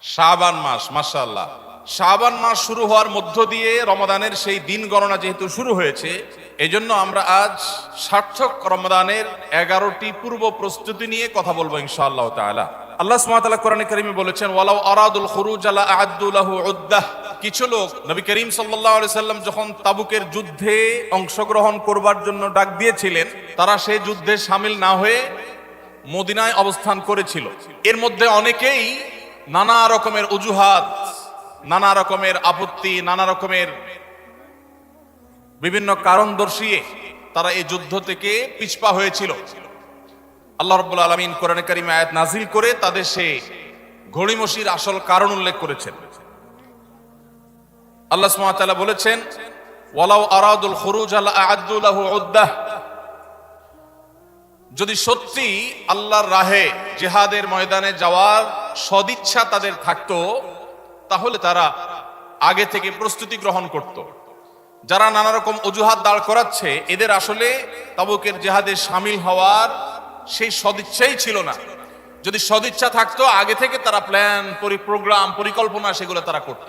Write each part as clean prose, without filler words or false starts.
শাবান মাস, মাশাআল্লাহ। শাবান মাস শুরু হওয়ার মধ্য দিয়ে রমাদানের সেই দিন গণনা যেহেতু শুরু হয়েছে, এজন্য আমরা আজ সার্থক রমাদানের 11টি পূর্ব প্রস্তুতি নিয়ে কথা বলবো ইনশাআল্লাহ তাআলা। আল্লাহ সুবহানাহু ওয়া তাআলা কোরআনে কারীমে বলেছেন, ওয়ালাউ আরাদুল খুরুজ লা আ'আদ্দু লাহু উদ্দাহ। কিছু লোক নবী করিম সাল্লাল্লাহু আলাইহি সাল্লাম যখন তাবুকের যুদ্ধে অংশগ্রহণ করবার জন্য ডাক দিয়েছিলেন, তারা সেই যুদ্ধে শামিল না হয়ে মদিনায় অবস্থান করেছিল। এর মধ্যে অনেকেই নানা রকমের অজুহাত, নানা রকমের আপত্তি, নানা রকমের বিভিন্ন কারণ দর্শিয়ে তারা এই যুদ্ধ থেকে পিছপা হয়েছিল। আল্লাহ রাব্বুল আলামিন কোরআনে কারীমে আয়াত নাযিল করে তাদের সেই ঘড়িমসির আসল কারণ উল্লেখ করেছেন। আল্লাহ সুবহানাহু ওয়া তাআলা বলেছেন, ওয়ালাউ আরাদুল খুরুজ লা আ'আদ্দু লাহু উদ্দাহ। যদি সত্যি আল্লাহর রাহে জিহাদের ময়দানে যাওয়ার সদিচ্ছা তাদের থাকতো, তাহলে তারা আগে থেকে প্রস্তুতি গ্রহণ করত। যারা নানা রকম অজুহাত দাঁড় করাচ্ছে, এদের আসলে তাবুকের জিহাদে শামিল হওয়ার সেই সদিচ্ছাই ছিল না। যদি সদিচ্ছা থাকতো, আগে থেকে তারা প্ল্যান, প্রোগ্রাম, পরিকল্পনা সেগুলো তারা করত।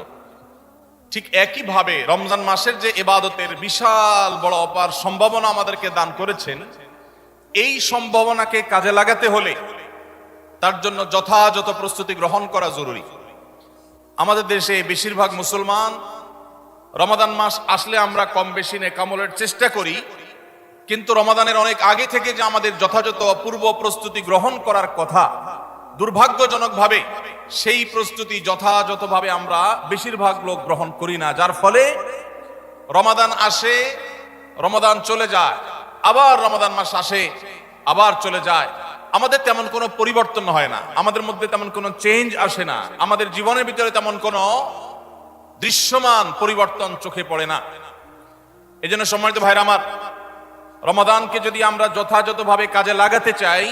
ঠিক একইভাবে রমজান মাসের যে ইবাদতের বিশাল বড় অপার সম্ভাবনা আমাদেরকে দান করেছেন, এই সম্ভাবনাকে কাজে লাগাতে হলে তার জন্য যথাযথ প্রস্তুতি গ্রহণ করা জরুরি। আমাদের দেশে বেশিরভাগ মুসলমান রমাদান মাস আসলে আমরা কম বেশি নেকামলের চেষ্টা করি, কিন্তু রমাদানের অনেক আগে থেকে যে আমাদের যথাযথ পূর্ব প্রস্তুতি গ্রহণ করার কথা, দুর্ভাগ্যজনকভাবে সেই প্রস্তুতি যথাযথভাবে আমরা বেশিরভাগ লোক গ্রহণ করি না। যার ফলে রমাদান আসে, রমাদান চলে যায়, আবার রমাদান মাস আসে, আবার চলে যায়। আমাদের তেমন কোনো পরিবর্তন হয় না, আমাদের মধ্যে তেমন কোনো চেঞ্জ আসে না, আমাদের জীবনের ভিতরে তেমন কোনো দৃশ্যমান পরিবর্তন চোখে পড়ে না। এজন্য সম্মানিত ভাইরা আমার, রমাদানকে যদি আমরা যথাযথভাবে কাজে লাগাতে চাই,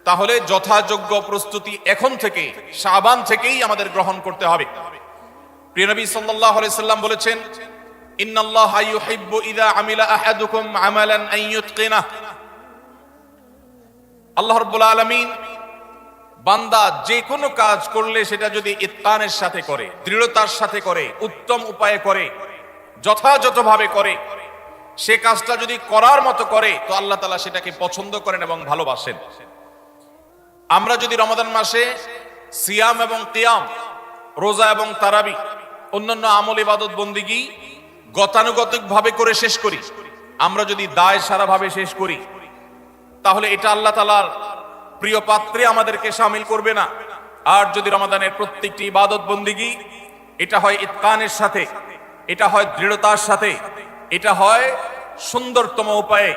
তাহলে যথাযোগ্য প্রস্তুতি এখন থেকে, শাবান থেকেই আমাদের গ্রহণ করতে হবে। প্রিয় নবী সাল্লাল্লাহু আলাইহি সাল্লাম বলেছেন, ইন্নাল্লাহা ইউহিব্বু ইযা আমিলা আহাদুকুম আমালান আন ইউতকিনাহ। আল্লাহ রাব্বুল আলামিন বান্দা যে কোনো কাজ করলে সেটা যদি ইতকানের সাথে করে, দৃঢ়তার সাথে করে, উত্তম উপায়ে করে, যথাযথভাবে করে, সে কাজটা যদি করার মতো করে, তো আল্লাহ তাআলা সেটাকে পছন্দ করেন এবং ভালোবাসেন। আমরা যদি রমাদান মাসে সিয়াম এবং কিয়াম, রোজা এবং তারাবি, অন্যান্য আমল ইবাদত বন্দিগি গতানুগতিকভাবে করে শেষ করি, আমরা যদি দায় সারাভাবে শেষ করি, তাহলে এটা আল্লাহ তাআলার প্রিয় পাত্রে আমাদেরকে শামিল করবে না। আর যদি রমাদানের প্রত্যেকটি ইবাদত বন্দিগি এটা হয় ইতকানের সাথে, এটা হয় দৃঢ়তার সাথে, এটা হয় সুন্দরতম উপায়ে,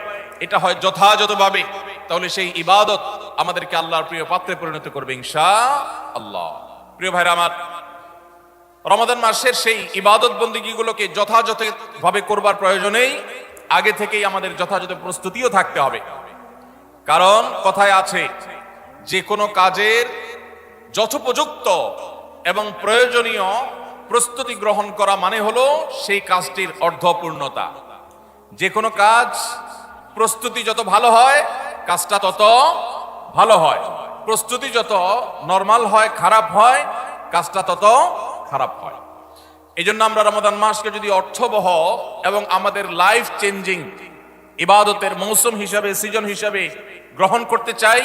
এটা হয় যথাযথভাবে, তাহলে সেই ইবাদত আমাদেরকে আল্লাহর প্রিয় পাত্রে পরিণত করবে ইনশাআল্লাহ। প্রিয় ভাইরা আমার, রমাদান মাসের সেই ইবাদত বন্দিগিগুলোকে যথাযথভাবে করবার প্রয়োজনেই আগে থেকেই আমাদের যথাযথ প্রস্তুতিও থাকতে হবে। কারণ কথায় আছে, যে কোনো কাজের যথোপযুক্ত এবং প্রয়োজনীয় প্রস্তুতি গ্রহণ করা মানে হলো সেই কাজটির অর্ধপূর্ণতা। যে কোনো কাজ প্রস্তুতি যত ভালো হয়, কাজটা তত ভালো হয়। প্রস্তুতি যত নরমাল হয়, খারাপ হয়, কাজটা তত খারাপ হয়। এই জন্য আমরা রমাদান মাসকে যদি অর্থবহ এবং আমাদের লাইফ চেঞ্জিং ইবাদতের মৌসুম হিসাবে, সিজন হিসাবে গ্রহণ করতে চাই,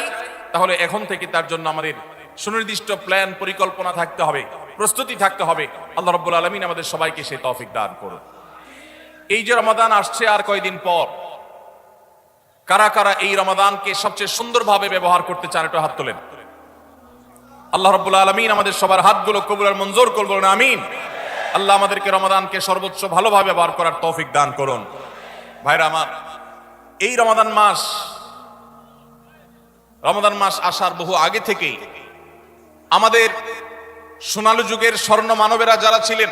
তাহলে এখন থেকে তার জন্য আমাদের সুনির্দিষ্ট প্ল্যান, পরিকল্পনা থাকতে হবে, প্রস্তুতি থাকতে হবে। আল্লাহ রাব্বুল আলামিন আমাদের সবাইকে সেই তৌফিক দান করুন। এই যে রমাদান আসছে আর কয়দিন পর, কারা কারা এই রমাদানকে সবচেয়ে সুন্দরভাবে ব্যবহার করতে চান, একটু হাত তোলেন। আল্লাহ রাব্বুল আলামিন আমাদের সবার হাতগুলো কবুল আর মঞ্জুর করুন, আমিন। আল্লাহ আমাদেরকে রমাদানকে সর্বোচ্চ ভালোভাবে ব্যবহার করার তৌফিক দান করুন। ভাইরা আমার, এই রমাদান মাস আসার বহু আগে থেকেই আমাদের সোনালী যুগের স্বর্ণ মানবেরা যারা ছিলেন,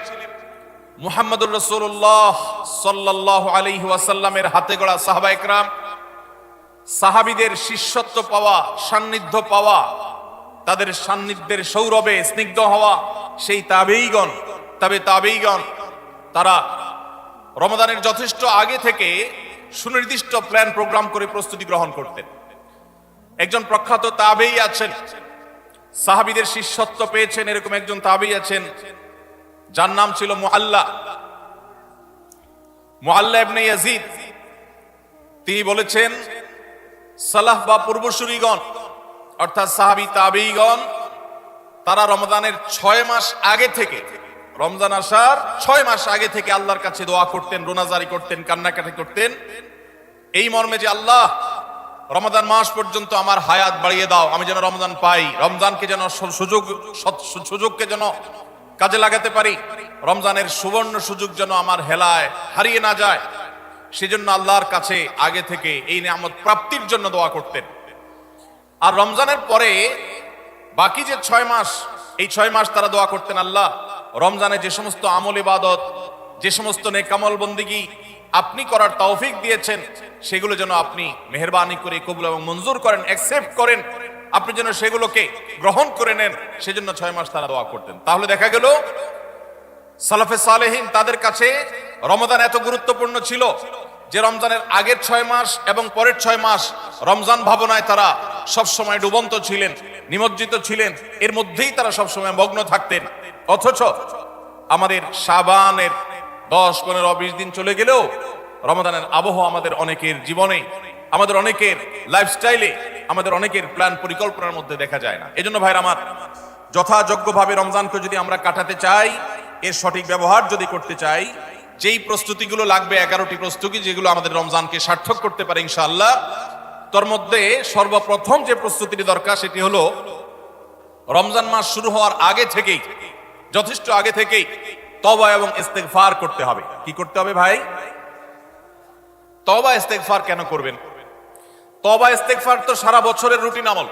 মুহাম্মদুর রাসূলুল্লাহ সাল্লাল্লাহু আলাইহি ওয়াসাল্লামের হাতে গড়া সাহাবা একরাম, সাহাবীদের শিষ্যত্ব পাওয়া, সান্নিধ্য পাওয়া, তাদের সান্নিধ্যের সৌরভে স্নিগ্ধ হওয়া সেই তাবেঈগণ, তারা রমাদানের যথেষ্ট আগে থেকে সুনির্দিষ্ট প্ল্যান, প্রোগ্রাম করে প্রস্তুতি গ্রহণ করতেন। একজন প্রখ্যাত তাবেঈ আছেন, সাহাবীদের শিষ্যত্ব পেয়েছেন এরকম একজন তাবী আছেন, যার নাম ছিল মুআল্লা ইবনে ইয়াজিদ। তিনি বলেছেন, সালাফ বা পূর্বসূরিগণ অর্থাৎ সাহাবী তাবেঈগণ তারা রমজানের 6 মাস আগে থেকে, রমজান আসার 6 মাস আগে থেকে আল্লাহর কাছে দোয়া করতেন, রোনাজারি করতেন, কান্নাকাটি করতেন এই মর্মে যে আল্লাহ রমজান মাস পর্যন্ত আমার হায়াত বাড়িয়ে দাও, আমি যেন রমজান পাই, রমজানকে যেন সুযোগকে যেন কাজে লাগাতে পারি, রমজানের সুবর্ণ সুযোগ যেন আমার হেলায় হারিয়ে না যায়, সেজন্য আল্লাহর কাছে আগে থেকে এই নিয়ামত প্রাপ্তির জন্য দোয়া করতেন। আর রমজানের পরে বাকি যে 6 মাস, এই 6 মাস তারা দোয়া করতেন, আল্লাহ রমজানে যে সমস্ত আমল ইবাদত, যে সমস্ত নেক আমল বন্দেগী আপনি করার তৌফিক দিয়েছেন, সেগুলো যেন আপনি মেহেরবানি করে কবুল এবং মঞ্জুর করেন, অ্যাকসেপ্ট করেন, আপনি যেন সেগুলোকে গ্রহণ করে নেন, সেজন্য 6 মাস তারা দোয়া করতেন। তাহলে দেখা গেল সালাফে সালেহিন তাদের কাছে রমজান এত গুরুত্বপূর্ণ ছিল যে রমজানের আগের 6 মাস এবং পরের 6 মাস রমজান ভাবনায় তারা সবসময় ডুবন্ত ছিলেন, নিমজ্জিত ছিলেন, এর মধ্যেই তারা সবসময় মগ্ন থাকতেন। অথচ আমাদের শাবানের 10, 15, 20 দিন চলে গেলেও রমজানের আবহ আমাদের অনেকের জীবনে, আমাদের অনেকের লাইফস্টাইলে, আমাদের অনেকের প্ল্যান পরিকল্পনার মধ্যে দেখা যায় না। এজন্য ভাইরা আমার, যথাযোগ্যভাবে রমজানকে যদি আমরা কাটাতে চাই, এর সঠিক ব্যবহার যদি করতে চাই, যেই প্রস্তুতিগুলো লাগবে 11টি প্রস্তুতি যেগুলো আমাদের রমজানকে সার্থক করতে পারে ইনশাআল্লাহ, তোর মধ্যে সর্বপ্রথম যে প্রস্তুতিটি দরকার সেটি হলো রমজান মাস শুরু হওয়ার আগে থেকেই, যথেষ্ট আগে থেকেই তওবা এবং ইস্তেগফার করতে হবে। কি করতে হবে ভাই? তওবা ইস্তেগফার কেন করবেন? তওবা ইস্তেগফার তো সারা বছরের রুটিন আমল।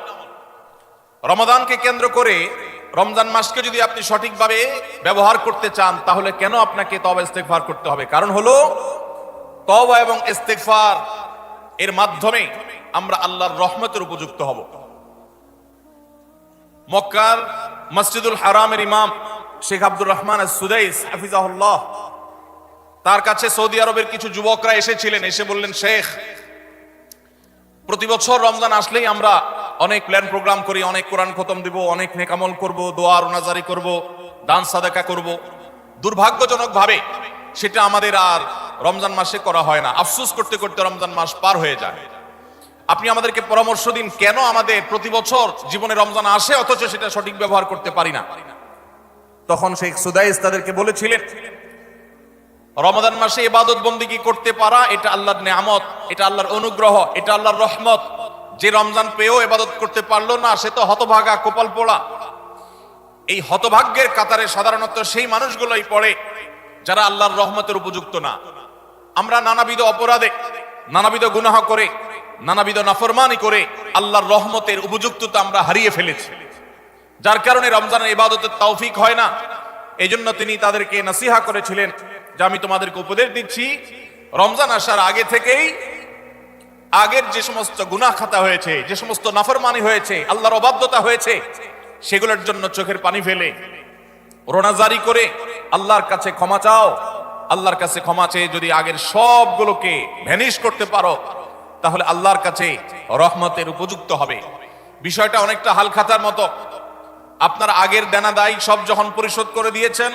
রমাদানকে কেন্দ্র করে রমজান মাসকে যদি আপনি সঠিকভাবে ব্যবহার করতে চান, তাহলে কেন আপনাকে তওবা ইস্তেগফার করতে হবে? কারণ হলো তওবা এবং ইস্তেগফার এর মাধ্যমে আমরা আল্লাহর রহমতের উপযুক্ত হব। মক্কার মসজিদুল হারামের ইমাম শেখ আব্দুর রহমান আস-সুদাইস হাফিজাহুল্লাহ, তার কাছে সৌদি আরবের কিছু যুবকরা এসেছিলেন, এসে বললেন, শেখ, প্রতি বছর রমজান আসলেই আমরা অনেক প্ল্যান প্রোগ্রাম করি, অনেক কোরআন খতম দিব, অনেক নেক আমল করব, দোয়া রোনাজারি করব, দান সাদাকা করব, দুর্ভাগ্যজনক ভাবে সেটা আমাদের আর রমজান মাসে করা হয় না। আফসোস করতে করতে রমজান মাস পার হয়ে যায়। আপনি আমাদেরকে পরামর্শ দিন, কেন আমাদের প্রতি বছর জীবনে রমজান আসে অথচ সেটা সঠিক ব্যবহার করতে পারি না? তখন শেখ সুদাইস তাদেরকে বলেছিলেন, রমজান মাসে ইবাদত বন্দেগী করতে পারা এটা আল্লাহর নিয়ামত, এটা আল্লাহর অনুগ্রহ, এটা আল্লাহর রহমত। যে রমজান পেয়েও ইবাদত করতে পারলো না সে তো হতভাগা, কপাল পোড়া। এই হতভাগ্যের কাতারে সাধারণত সেই মানুষগুলোই পড়ে যারা আল্লাহর রহমতের উপযুক্ত না। আমরা নানাবিধ অপরাধে, নানাবিধ গুনাহ করে, নানাবিধ নাফরমানি করে আল্লাহর রহমতের উপযুক্ততা আমরা হারিয়ে ফেলেছি, যার কারণে রমজানের ইবাদতের তৌফিক হয় না। এই জন্য তিনি তাদেরকে নসিহা করেছিলেন যে আমি তোমাদেরকে উপদেশ দিচ্ছি, রমজান আসার আগে থেকেই আগের যে সমস্ত গুনাহ খাতা হয়েছে, যে সমস্ত নাফরমানি হয়েছে, আল্লাহর অবাধ্যতা হয়েছে, সেগুলোর জন্য চোখের পানি ফেলে রোনাজারি করে আল্লাহর কাছে ক্ষমা চাও। আল্লাহর কাছে ক্ষমা চেয়ে যদি আগের সবগুলোকে ভ্যানিশ করতে পারো, তাহলে আল্লাহর কাছে রহমতের উপযুক্ত হবে। বিষয়টা অনেকটা হালখাতার মতো। আপনার আগের দেনা দায় সব যখন পরিশোধ করে দিয়েছেন,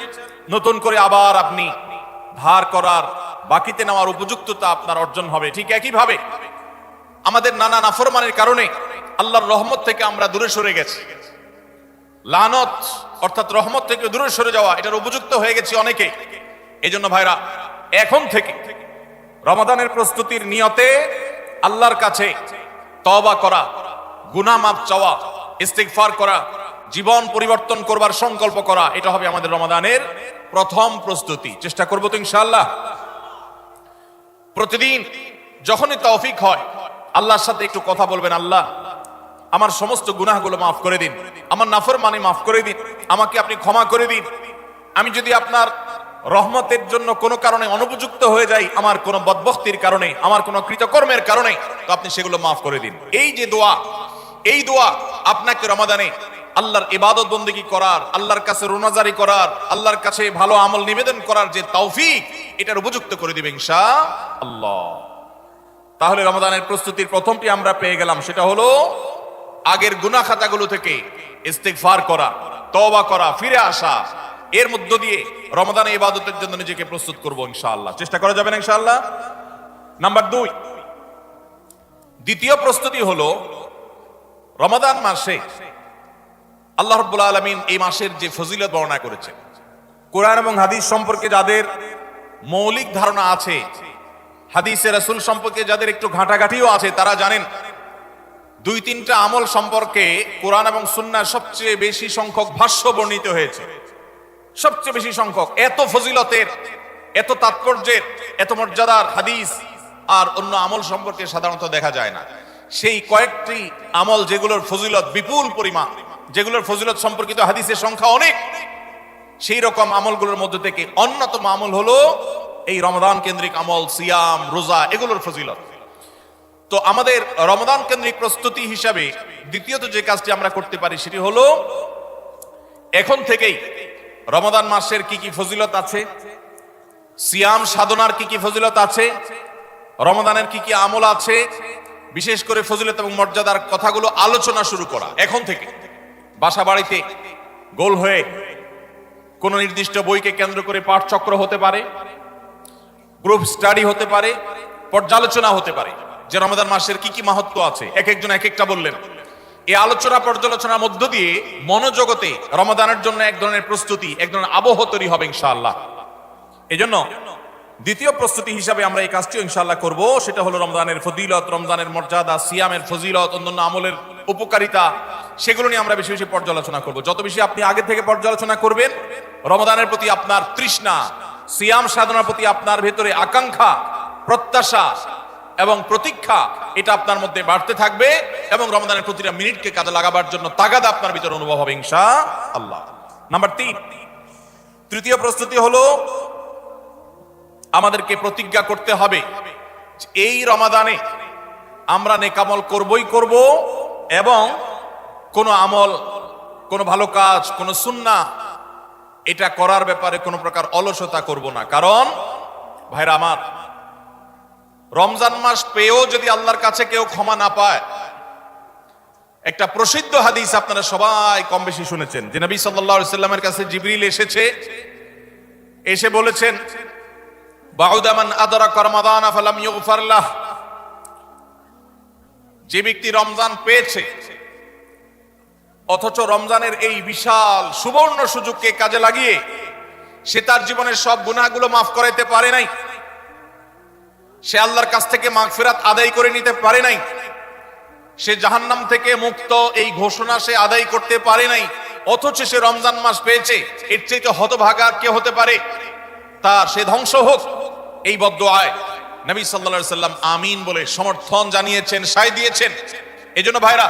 নতুন করে আবার আপনি ধার করার, বাকিতে নেওয়ার উপযুক্ততা আপনার অর্জন হবে। ঠিক একইভাবে আমাদের নানা নাফরমানের কারণে আল্লাহর রহমত থেকে আমরা দূরে সরে গেছি। লানত অর্থাৎ রহমত থেকে দূরে সরে যাওয়া, এটার উপযুক্ত হয়ে গেছি অনেকে। এই জন্য ভাইরা, এখন থেকে রমাদানের প্রস্তুতির নিয়তে আল্লাহর কাছে তওবা করা, গুনাহ মাফ চাওয়া, ইস্তিগফার করা, জীবন পরিবর্তন করবার সংকল্প করা, এটা হবে আমাদের রমাদানের প্রথম প্রস্তুতি। চেষ্টা করব তো ইনশাআল্লাহ। প্রতিদিন যখনই তৌফিক হয় আল্লাহর সাথে একটু কথা বলবেন, আল্লাহ আমার সমস্ত গুনাহগুলো মাফ করে দিন, আমার নাফরমানি মাফ করে দিন, আমাকে আপনি ক্ষমা করে দিন। আমি যদি আপনার রহমতের জন্য কোনো কারণে অনুপযুক্ত হয়ে যাই, আমার কোনো বদবখতির কারণে, আমার কোনো কৃতকর্মের কারণে, তো আপনি সেগুলো মাফ করে দিন। এই যে দোয়া, এই দোয়া আপনাকে রমাদানে আল্লাহর ইবাদত বন্দেগী করার, আল্লাহর কাছে রোনাজারি করার, আল্লাহর কাছে ভালো আমল নিবেদন করার যে তৌফিক, এটার উপযুক্ত করে দিবে ইনশাআল্লাহ। তাহলে রমাদানের প্রস্তুতির প্রথমটি আমরা পেয়ে গেলাম, সেটা হলো আগের গুনাহ খাতাগুলো থেকে ইস্তিগফার করা, তওবা করা, ফিরে আসা, এর মধ্য দিয়ে রমাদানে ইবাদতের জন্য নিজেকে প্রস্তুত করব ইনশাআল্লাহ। চেষ্টা করা যাবে না ইনশাআল্লাহ? নাম্বার 2, দ্বিতীয় প্রস্তুতি হলো রমাদান মাসে আল্লাহ রাব্বুল আলামিন এই মাসের যে ফজিলত বর্ণনা করেছেন, কোরআন এবং হাদিস সম্পর্কে যাদের মৌলিক ধারণা আছে, হাদিসে রাসূল সম্পর্কে যাদের একটু ঘাটাঘাটিও আছে, তারা জানেন 2-3টা আমল সম্পর্কে কোরআন এবং সুন্নাহ সবচেয়ে বেশি সংখ্যক ভাষ্য বর্ণিত হয়েছে। সবচেয়ে বেশি সংখ্যক, এত ফজিলতের, এত তাৎপর্যের, এত মর্যাদার হাদিস আর অন্য আমল সম্পর্কে সাধারণত দেখা যায় না। সেই কয়েকটি আমল যেগুলোর ফজিলত বিপুল পরিমাণ, যেগুলোর ফজিলত সম্পর্কিত হাদিসের সংখ্যা অনেক, সেই রকম আমলগুলোর মধ্যে থেকে অন্যতম আমল হলো এই রমাদান কেন্দ্রিক আমল, সিয়াম, রোজা, এগুলোর ফজিলত। তো আমাদের রমাদান কেন্দ্রিক প্রস্তুতি হিসাবে দ্বিতীয়ত যে কাজটি আমরা করতে পারি সেটি হলো এখন থেকেই রমাদান মাসের কি কি ফজিলত আছে, সিয়াম সাধনার কি কি ফজিলত আছে, রমাদানের কি কি আমল আছে, বিশেষ করে ফজিলত এবং মর্যাদার কথাগুলো আলোচনা শুরু করা। এখন থেকে বাসা বাড়িতে গোল হয়ে কোন নির্দিষ্ট বইকে কেন্দ্র করে পাঠচক্র হতে পারে, গ্রুপ স্টাডি হতে পারে, পর্যালোচনা হতে পারে যে রমাদান মাসের কি কি মাহাত্ম্য আছে, এক একজন এক একটা বললেন। এই আলোচনা পর্যালোচনার মধ্য দিয়ে মনোজগতে রমাদানের জন্য এক ধরনের প্রস্তুতি, এক ধরনের আবহ তৈরি হবে ইনশাআল্লাহ। এজন্য দ্বিতীয় প্রস্তুতি হিসাবে আমরা এই কাজটি ইনশাআল্লাহ করব, সেটা হলো রমজানের ফজিলত, রমজানের মর্যাদা, সিয়ামের ফজিলত, অন্যান্য আমলের উপকারিতা, সেগুলো নিয়ে আমরা বেশি বেশি পর্যালোচনা করব। যত বেশি আপনি আগে থেকে পর্যালোচনা করবেন, রমাদানের প্রতি আপনার তৃষ্ণা, সিয়াম সাধনার প্রতি আপনার ভেতরে আকাঙ্ক্ষা, প্রত্যাশা এবং প্রতীক্ষা, এটা আপনার মধ্যে বাড়তে থাকবে এবং রমাদানের প্রতিটা মিনিটকে কাজে লাগাবার জন্য তাগাদা আপনার ভিতরে অনুভব হবে ইনশাআল্লাহ। নাম্বার 3, তৃতীয় প্রস্তুতি হলো আমাদেরকে প্রতিজ্ঞা করতে হবে এই রমাদানে আমরা নেকামল করবই করব এবং কোন আমল, কোন ভালো কাজ, কোন সুন্নাহ এটা করার ব্যাপারে কোন প্রকার অলসতা করব না। কারণ ভাইরা আমার, রমজান মাস পেয়েও যদি আল্লাহর কাছে কেউ ক্ষমা না পায়, একটা প্রসিদ্ধ হাদিস আপনারা সবাই কম বেশি শুনেছেন যে নবী সাল্লাল্লাহু আলাইহি সাল্লামের কাছে জিবরিল এসেছে, এসে বলেছেন বাউদা মান আদরাকা রমাদান ফালাম ইগফার লাহ, যে ব্যক্তি রমজান পেয়েছে অথচ রমজানের এই বিশাল সুবর্ণ সুযোগকে কাজে লাগিয়ে সে তার জীবনের সব গুনাহগুলো মাফ করাইতে পারে নাই, সে আল্লাহর কাছ থেকে মাগফিরাত আদায় করে নিতে পারে নাই, সে জাহান্নাম থেকে মুক্ত এই ঘোষণা সে আদায় করতে পারে নাই, অথচ সে রমজান মাস পেয়েছে, এর চাইতে হতভাগা কে হতে পারে? তার সে ধ্বংস হোক, এই বদদুআয় নবী সাল্লাল্লাহু আলাইহি সাল্লাম আমিন বলে সমর্থন জানিয়েছেন, সায় দিয়েছেন। এজন্য ভাইরা,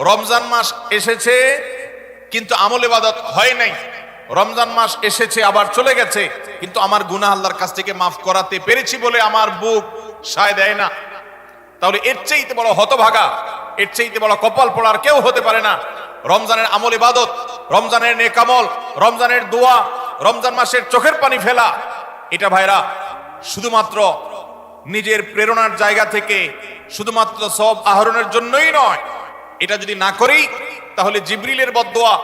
রমজান মাস এসেছে কিন্তু আমল ইবাদত হয় নাই, রমজান মাস এসেছে আবার চলে গেছে কিন্তু আমার গুনাহ আল্লাহর কাছ থেকে মাফ করাতে পেরেছি বলে আমার বুক সায় দেয় না, তাহলে এর চাইতে বড় হতভাগা, এর চাইতে বড় কপাল পড়ার কেউ হতে পারে না। রমজানের আমল ইবাদত, রমজানের নেক আমল, রমজানের দোয়া, রমজান মাসের চোখের পানি ফেলা, এটা ভাইরা শুধুমাত্র নিজের প্রেরণার জায়গা থেকে শুধুমাত্র সওয়াব আহরণের জন্যই নয়। এটা যদি না করি তাহলে জিবরিলের বদদোয়া,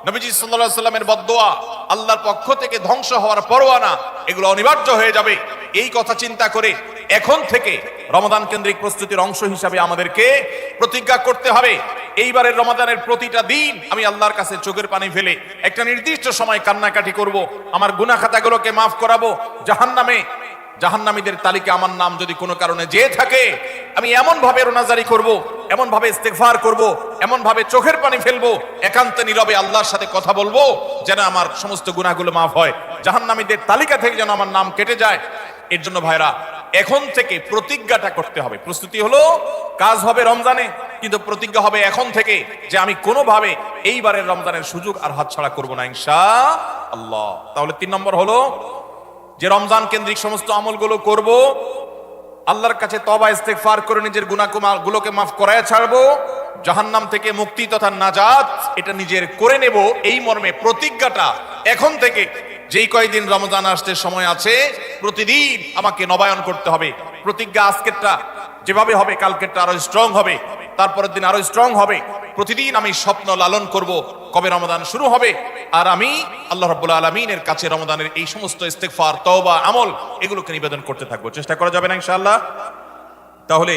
নবীজি সাল্লাল্লাহু আলাইহি সাল্লামের বদদোয়া, আল্লাহর পক্ষ থেকে ধ্বংস হওয়ার পরোয়ানা, এগুলো অনিবার্য হয়ে যাবে। এই কথা চিন্তা করে এখন থেকে রমাদান কেন্দ্রিক প্রস্তুতির অংশ হিসাবে আমাদেরকে প্রতিজ্ঞা করতে হবে, এইবারের রমাদানের প্রতিটা দিন আমি আল্লাহর কাছে চোখের পানি ফেলে একটা নির্দিষ্ট সময় কান্নাকাটি করব, আমার গুনাহ খাতাগুলোকে মাফ করাবো, জাহান্নামীদের তালিকা আমার নাম যদি কোনো কারণে যেয়ে থাকে আমি এমন ভাবে রোনাজারি করব, এমন ভাবে ইস্তেগফার করব, এমন ভাবে চোখের পানি ফেলবো, একান্তে নীরবে আল্লাহর সাথে কথা বলবো যেন আমার সমস্ত গুনাহগুলো মাফ হয়, জাহান্নামীদের তালিকা থেকে যেন আমার নাম কেটে যায়। এর জন্য ভাইরা এখন থেকে প্রতিজ্ঞাটা করতে হবে। প্রস্তুতি হলো কাজ হবে রমজানে, কিন্তু প্রতিজ্ঞা হবে এখন থেকে যে আমি কোনোভাবে এইবারের রমজানের সুযোগ আর হাতছাড়া করব না ইনশাআল্লাহ। তাহলে 3 নম্বর হলো যে রমজান কেন্দ্রিক সমস্ত আমলগুলো করব, আল্লাহর কাছে তওবা ইস্তেগফার করে নিজের গুনাহগুলোকে মাফ করায় ছাড়বো, জাহান্নাম থেকে মুক্তি তথা নাজাত এটা নিজের করে নেব, এই মর্মে প্রতিজ্ঞাটা এখন থেকে যেই কয়দিন রমজান আসতে সময় আছে প্রতিদিন আমাকে নবায়ন করতে হবে। প্রতিজ্ঞা আজকেরটা যেভাবে হবে কালকেরটা আরো স্ট্রং হবে, তারপরের দিন আরো স্ট্রং হবে। প্রতিদিন আমি স্বপ্ন লালন করব কবে রমাদান শুরু হবে, আর আমি আল্লাহ রাব্বুল আলামিনের কাছে রমাদানের এই সমস্ত ইস্তেগফার, তওবা, আমল এগুলোকে নিবেদন করতে থাকবো। চেষ্টা করা যাবে না ইনশাআল্লাহ? তাহলে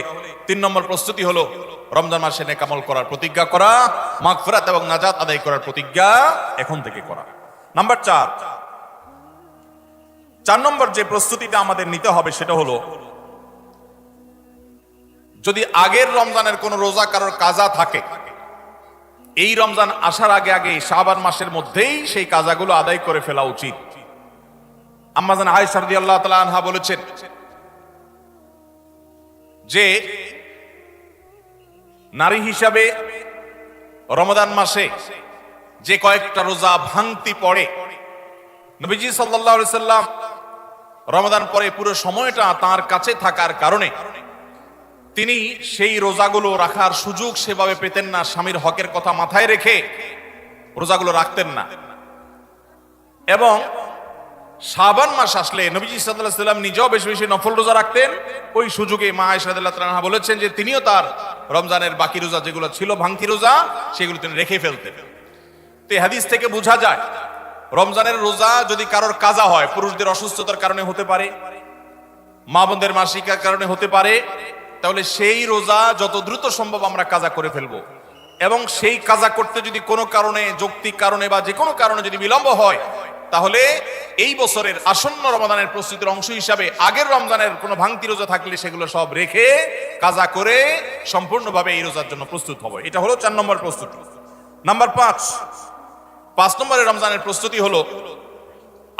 3 নম্বর প্রস্তুতি হলো রমজান মাসে নেক আমল করার প্রতিজ্ঞা করা, মাগফিরাত এবং নাজাত আদায় করার প্রতিজ্ঞা এখন থেকে করা। নাম্বার 4 নম্বর যে প্রস্তুতিটা আমাদের নিতে হবে সেটা হলো, যদি আগের রমজানের কোন রোজা কারোর কাজা থাকে, এই রমজান আসার আগে আগে শাবান মাসের মধ্যেই সেই কাজাগুলো আদায় করে ফেলা উচিত। আম্মা জান আয়েশা রাদিয়াল্লাহু তাআলা আনহা বলেছেন যে নারী হিসাবে রমাদান মাসে যে কয়েকটা রোজা ভাঙতি পড়ে, নবীজি সাল্লাল্লাহু আলাইহি সাল্লাম রমাদান পরে পুরো সময়টা তার কাছে থাকার কারণে তিনি সেই রোজাগুলো রাখার সুযোগ সেভাবে পেতেন না। স্বামীর হকের কথা মাথায় রেখে রোজাগুলো রাখতেন না। এবং শাবান মাস আসলে নবীজি সাল্লাল্লাহু আলাইহি সাল্লাম নিজেও বেশি বেশি নফল রোজা রাখতেন। ওই সুযোগে মা আয়েশা রাদিয়াল্লাহু তাআলা আনহা বলেছেন যে তিনিও তার রমজানের বাকি রোজা যেগুলো ছিল ভাঙতি রোজা, সেগুলো তিনি রেখে ফেলতেন। তো এই হাদিস থেকে বোঝা যায় রমজানের রোজা যদি কারোর কাজা হয়, পুরুষদের অসুস্থতার কারণে হতে পারে, মা বোনদের মাসিকার কারণে হতে পারে, তাহলে সেই রোজা যত দ্রুত সম্ভব আমরা কাজা করে ফেলবো। এবং সেই কাজা করতে যদি কোনো কারণে, যৌক্তিক কারণে বা যে কোনো কারণে যদি বিলম্ব হয়, তাহলে এই বছরের আসন্ন রমাদানের প্রস্তুতির অংশ হিসাবে আগের রমজানের কোনো ভাঙতি রোজা থাকলে সেগুলো সব রেখে কাজা করে সম্পূর্ণভাবে এই রোজার জন্য প্রস্তুত হবে। এটা হলো 4 নম্বর প্রস্তুতি। নাম্বার 5 নম্বরের রমজানের প্রস্তুতি হলো,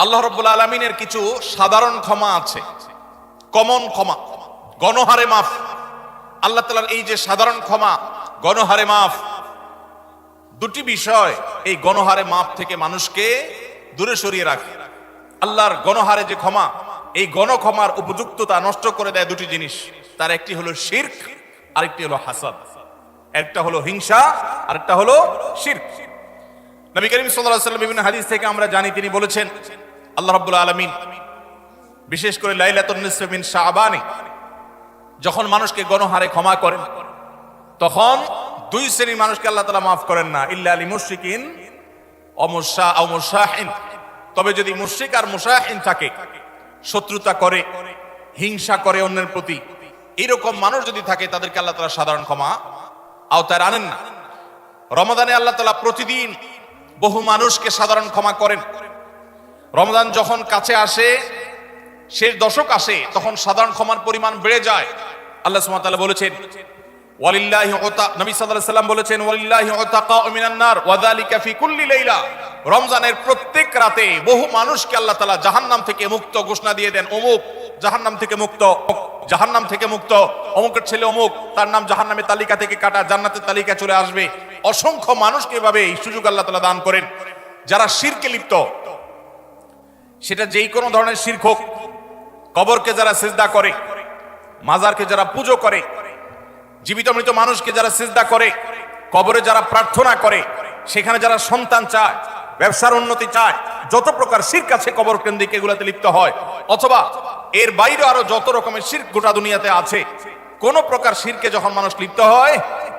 আল্লাহ রাব্বুল আলামিনের কিছু সাধারণ ক্ষমা আছে, কমন ক্ষমা, গণহারে মাফ। আল্লাহ তাআলার এই যে সাধারণ ক্ষমা, গণহারে মাফ, দুটি বিষয় এই গণহারে মাফ থেকে মানুষকে দূরে সরিয়ে রাখে। আল্লাহর গণহারে যে ক্ষমা, এই গণক্ষমার উপযুক্ততা নষ্ট করে দেয় দুটি জিনিস। তার একটি হলো শিরক, আরেকটি হলো হাসাদ। একটা হলো হিংসা, আরেকটা হলো শিরক। নবী করিম সাল্লাল্লাহু আলাইহি ওয়াসাল্লাম বিভিন্ন হাদিস থেকে আমরা জানি, তিনি বলেছেন আল্লাহ রাব্বুল আলামিন বিশেষ করে লাইলাতুন নিসফি মিন শাবানে যখন মানুষকে গণহারে ক্ষমা করেন, তখন 2 শ্রেণীর মানুষকে আল্লাহ তাআলা মাফ করেন না, ইল্লা লিল মুশরিকিন ও মুশাহিন। তবে যদি মুশরিক আর মুশাহিন থাকে, শত্রুতা করে, হিংসা করে অন্যের প্রতি, এরকম মানুষ যদি থাকে, তাদেরকে আল্লাহ তাআলা সাধারণ ক্ষমা আওতায় আনেন না। রমাদানে আল্লাহ তাআলা প্রতিদিন বহু মানুষকে সাধারণ ক্ষমা করেন। রমাদান যখন কাছে আসে, শেষ দশক আসে, তখন সাধারণ ক্ষমার পরিমাণ বেড়ে যায়। আল্লাহ সুবহানাহু ওয়া তাআলা বলেছেন ওয়ালিল্লাহি নবী সাল্লাল্লাহু আলাইহি সাল্লাম বলেছেন ওয়ালিল্লাহি উতাকাউ মিনান নার ওয়া যালিকা ফি কুল্লি লাইলা। রমজানের প্রত্যেক রাতে বহু মানুষকে আল্লাহ তাআলা জাহান্নাম থেকে মুক্ত ঘোষণা দিয়ে দেন, অমুক জাহান্নাম থেকে মুক্ত, জাহান্নাম থেকে মুক্ত, অমুকের ছেলে অমুক, তার নাম জাহান্নামের তালিকা থেকে কাটা, জান্নাতের তালিকা চলে আসবে। অসংখ্য মানুষকে এভাবে এই সুযোগ আল্লাহ তাআলা দান করেন। যারা শিরকে লিপ্ত, সেটা যেই কোনো ধরনের শিরক হোক, কবরকে যারা সিজদা করে, মাজারকে যারা পুজো করে, জীবিত মৃত মানুষকে যারা সিজদা করে, কবরে যারা প্রার্থনা করে, সেখানে যারা সন্তান চায়, ব্যবসার উন্নতি চায়, যত প্রকার শিরক আছে কবর কেন্দ্রিক, এগুলাতে লিপ্ত হয়, অথবা এর বাইরে আরো যত রকমের শিরক গোটা দুনিয়াতে আছে, কোন প্রকার শিরকে যখন মানুষ লিপ্ত হয়,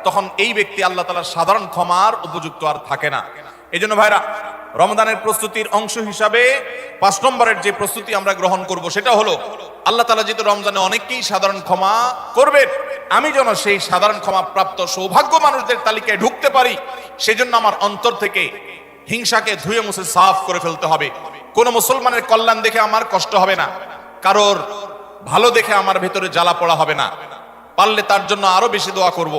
তখন এই ব্যক্তি আল্লাহ তাআলার সাধারণ ক্ষমার উপযুক্ত আর থাকে না। এই জন্য ভাইরা, রমজানের প্রস্তুতির অংশ হিসাবে 5 নম্বরের যে প্রস্তুতি আমরা গ্রহণ করব, সেটা হলো আল্লাহ তাআলা যেহেতু রমজানে অনেককেই সাধারণ ক্ষমা করবেন, আমি যেন সেই সাধারণ ক্ষমা প্রাপ্ত সৌভাগ্য মানুষদের তালিকায় ঢুকতে পারি, সেজন্য আমার অন্তর থেকে হিংসাকে ধুয়ে মুছে সাফ করে ফেলতে হবে। কোন মুসলমানের কল্যাণ দেখে আমার কষ্ট হবে না, কারোর ভালো দেখে আমার ভেতরে জ্বালা পড়া হবে না। পারলে তার জন্য আরো বেশি দোয়া করব,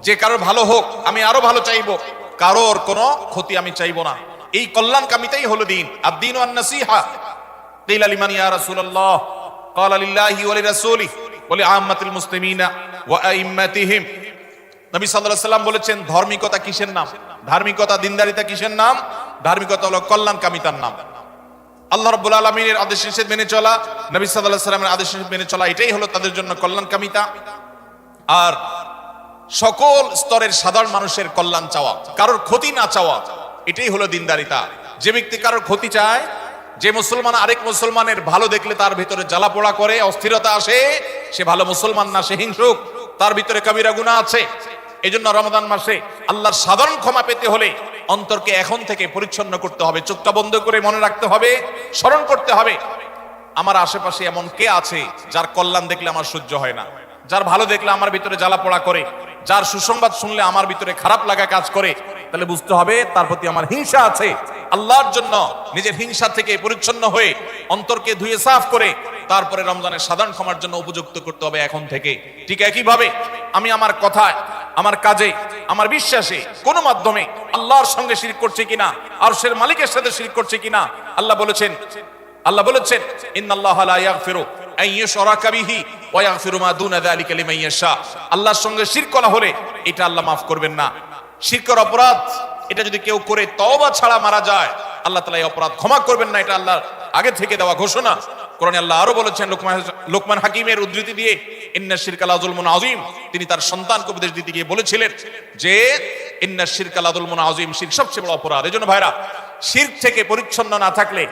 যে কারোর ভালো হোক আমি আরো ভালো চাইবো, কারোর কোনো ক্ষতি আমি চাইবো না। এই কল্যাণকামিতাই হলো দিন। আদ-দীন ওয়ান-নাসীহা। কিলা লিমান ইয়া রাসূলুল্লাহ? ক্বালা লিল্লাহি ওয়া লিরাসূলিহি ওয়া লিআম্মাতিল মুসলিমিনা ওয়া আইম্মাতিহিম। নবী সাল্লাল্লাহু আলাইহি সাল্লাম বলেছেন, ধার্মিকতা কিসের নাম? ধার্মিকতা, দিনদারিতা কিসের নাম? ধার্মিকতা হলো কল্যাণকামিতার নাম। আল্লাহ রাব্বুল আলামিনের আদেশ নিষেধ মেনে চলা, নবী সাল্লাল্লাহু আলাইহি সাল্লামের আদেশ নিষেধ মেনে চলা, এটাই হলো তাদের জন্য কল্যাণকামিতা। আর সকল স্তরের সাধারণ মানুষের কল্যাণ চাওয়া, কারোর ক্ষতি না চাওয়া, এটাই হলো দিনদারিতা। যে ব্যক্তি কারোর ক্ষতি চায়, যে মুসলমান আরেক মুসলমানের ভালো দেখলে তার ভিতরে জ্বালা পোড়া করে, অস্থিরতা আসে, সে ভালো মুসলমান না, সে হিংসুক, তার ভিতরে কবিরা গুনাহ আছে। এই জন্য রমাদান মাসে আল্লাহর সাধারণ ক্ষমা পেতে হলে অন্তরকে এখন থেকে পরিচ্ছন্ন করতে হবে, চোখটা বন্ধ করে মনে রাখতে হবে, স্মরণ করতে হবে আমার আশেপাশে এমন কে আছে যার কল্যাণ দেখলে আমার সহ্য হয় না, যার ভালো দেখলে আমার ভিতরে জ্বালা পোড়া করে, যার সুসংবাদ শুনলে আমার ভিতরে খারাপ লাগা কাজ করে। তাহলে বুঝতে হবে তার প্রতি আমার হিংসা আছে। আল্লাহর জন্য নিজের হিংসা থেকে পরিচ্ছন্ন হয়ে অন্তরকে ধুয়ে সাফ করে তারপরে রমজানের সাধারণ ক্ষমার জন্য উপযুক্ত করতে হবে এখন থেকে। ঠিক একইভাবে আমি আমার কথায়, আমার কাজে, আমার বিশ্বাসে কোনো মাধ্যমে আল্লাহর সঙ্গে শিরক করছে কিনা, আরশের মালিকের সাথে শিরক করছে কিনা, আল্লাহ বলেছেন ইন্নাল্লাহা লা ইয়াগফিরু আন ইউশরাকা বিহি ওয়া ইয়াগফিরু মা দুনা যালিকা লিমান ইয়াশা। আল্লাহর সঙ্গে শিরক করা হলে এটা আল্লাহ মাফ করবেন না। শিরকের অপরাধ এটা যদি কেউ করে তওবা ছাড়া মারা যায়, আল্লাহ তাআলা এই অপরাধ ক্ষমা করবেন না, এটা আল্লাহর আগে থেকে দেওয়া ঘোষণা। কোরআনে আল্লাহ আরো বলেছেন লোকমান হাকিমের উদ্ধৃতি দিয়ে, ইন্নাশ শিরকা লাযুলমুন আযীম, তিনি তার সন্তানকে উপদেশ দিতে গিয়ে বলেছিলেন যে ইন্নাশ শিরকা লাযুলমুন আযীম, শিরক সবচেয়ে বড় অপরাধ। এজন্য ভাইরা, শিরক থেকে পরিচ্ছন্ন না থাকলে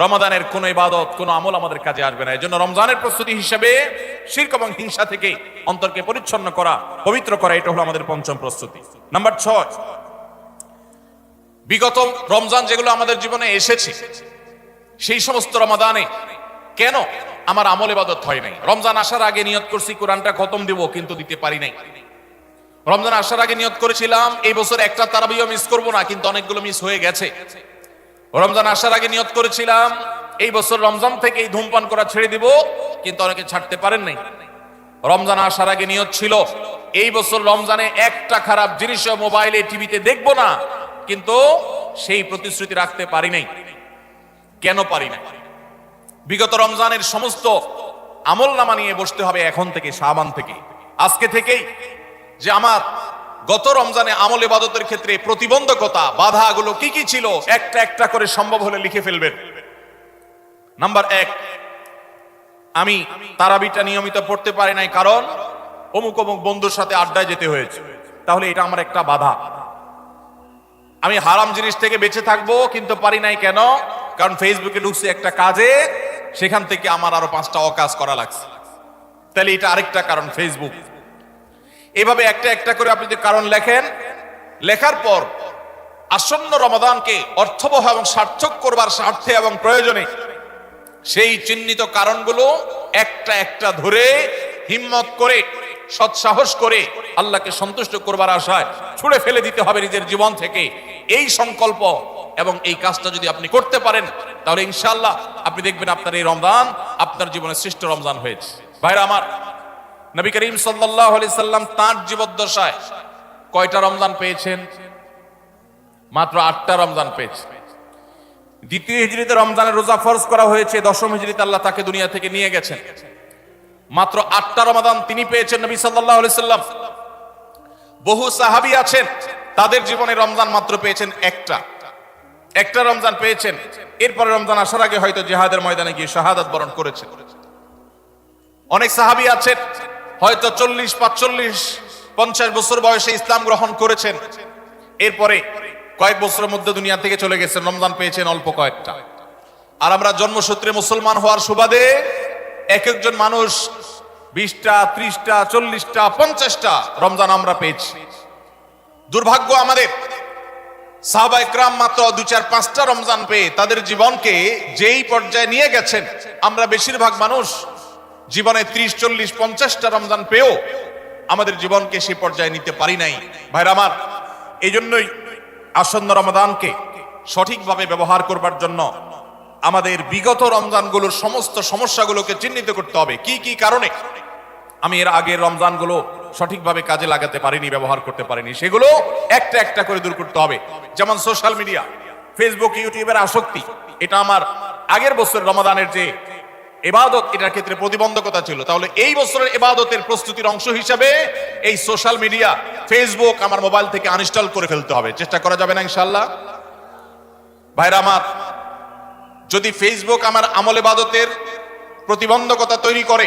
রমাদানের কোন ইবাদত, কোন আমল আমাদের কাজে আসবে না। এজন্য রমজানের প্রস্তুতি হিসেবে শিরক এবং হিংসা থেকে অন্তরকে পরিচ্ছন্ন করা, পবিত্র করা, এটা হলো আমাদের পঞ্চম প্রস্তুতি। নাম্বার 6, বিগত রমজান যেগুলো আমাদের জীবনে এসেছে সেই সমস্ত রমাদানে কেন আমার আমল ইবাদত হয় নাই? রমজান আসার আগে নিয়ত করছি কোরআনটা খতম দিব, কিন্তু দিতে পারি নাই। রমজান আসার আগে নিয়ত করেছিলাম এই বছর একটা তারাবিও মিস করব না, কিন্তু অনেকগুলো মিস হয়ে গেছে। রমজান আসার আগে নিয়ত করেছিলাম এই বছর রমজান থেকে এই ধূমপান করা ছেড়ে দিব, কিন্তু অনেকে ছাড়তে পারেন নাই। রমজান আসার আগে নিয়ত ছিল এই বছর রমজানে একটা খারাপ জিনিস মোবাইলে, টিভিতে দেখব না, কিন্তু সেই প্রতিশ্রুতি রাখতে পারি নাই। কেন পারি নাই? বিগত রমজানের সমস্ত আমল নামা নিয়ে বসতে হবে এখন থেকে, শাবান থেকে, আজকে থেকেই, যে আমার গত রমজানে আমল ইবাদতের ক্ষেত্রে প্রতিবন্ধকতা, বাধাগুলো কি কি ছিল, একটা একটা করে সম্ভব হলে লিখে ফেলবেন। নাম্বার 1, আমি তারাবিটা নিয়মিত পড়তে পারি নাই কারণ অমুক অমুক বন্ধুর সাথে আড্ডায় যেতে হয়েছে, তাহলে এটা আমার একটা বাধা। আমি হারাম জিনিস থেকে বেঁচে থাকবো, কিন্তু পারি নাই কেন? কারণ ফেসবুকে ঢুকছে একটা কাজে, সেখান থেকে আমার আরো 5টা অকাজ করা লাগছে, তাহলে এটা আরেকটা কারণ, ফেসবুক। এভাবে একটা একটা করে আপনি যদি কারণ লেখেন, লেখার পর আসন্ন রমাদানকে অর্থবহ এবং সার্থক করবার স্বার্থে এবং প্রয়োজনে সেই চিহ্নিত কারণগুলো একটা একটা ধরে হিম্মত করে, সৎসাহস করে আল্লাহকে সন্তুষ্ট করবার আশায় ছুঁড়ে ফেলে দিতে হবে নিজের জীবন থেকে। এই সংকল্প এবং এই কাজটা যদি আপনি করতে পারেন, তাহলে ইনশাআল্লাহ আপনি দেখবেন আপনার এই রমজান আপনার জীবনের শ্রেষ্ঠ রমজান হয়েছে। ভাইরা আমার, নবী করিম সাল্লাল্লাহু আলাইহি সাল্লাম তাঁর জীবদ্দশায় কয়টা রমজান পেয়েছেন? মাত্র 8টা রমজান পেয়েছেন। দ্বিতীয় হিজরিতে রমজানের রোজা ফরজ করা হয়েছে, দশম হিজরিতে আল্লাহ তাকে দুনিয়া থেকে নিয়ে গেছেন। মাত্র 8টা রমাদান তিনি পেয়েছেন নবী সাল্লাল্লাহু আলাইহি সাল্লাম। বহু সাহাবী আছেন তাদের জীবনে রমজান মাত্র পেয়েছেন একটা রমজান পেয়েছেন। এরপরে রমজান আসার আগে হয়তো জিহাদের ময়দানে গিয়ে শাহাদাত বরণ করেছেন। অনেক সাহাবী আছেন হয়তো 40, 45, 50 বছর বয়সে ইসলাম গ্রহণ করেছেন, এরপরে কয়েক বছরের মধ্যে দুনিয়া থেকে চলে গেছেন, রমজান পেয়েছেন অল্প কয়েকটা। আর আমরা জন্মসূত্রে মুসলমান হওয়ার সুবাদে এক একজন মানুষ 20টা, 30টা, 40টা, 50টা রমজান আমরা পেয়েছি। দুর্ভাগ্য আমাদের, সাহাবায়ে কেরাম মাত্র 2, 4, 5টা রমজান পেয়ে তাদের জীবনকে যেই পর্যায়ে নিয়ে গেছেন, আমরা বেশিরভাগ মানুষ জীবনে 30, 40, 50টা রমজান পেয়েও আমাদের জীবনকে সেই পর্যায়ে নিতে পারি নাই। ভাইরা আমার, এই জন্যই আসন্ন রমাদানকে সঠিকভাবে ব্যবহার করবার জন্য আমাদের বিগত রমজানগুলোর সমস্ত সমস্যাগুলোকে চিহ্নিত করতে হবে। কি কি কারণে আমি এর আগের রমজানগুলো সঠিকভাবে কাজে লাগাতে পারিনি, ব্যবহার করতে পারিনি, সেগুলো একটা একটা করে দূর করতে হবে। যেমন সোশ্যাল মিডিয়া, ফেসবুক, ইউটিউবের আসক্তি, এটা আমার আগের বছর রমাদানের যে ইবাদত, এটার ক্ষেত্রে প্রতিবন্ধকতা ছিল। তাহলে এই বছরের ইবাদতের প্রস্তুতির অংশ হিসাবে এই সোশ্যাল মিডিয়া, ফেসবুক আমার মোবাইল থেকে আনইনস্টল করে ফেলতে হবে। চেষ্টা করা যাবে না ইনশাআল্লাহ? ভাইরা আমার, যদি ফেসবুক আমার আমল ইবাদতের প্রতিবন্ধকতা তৈরি করে,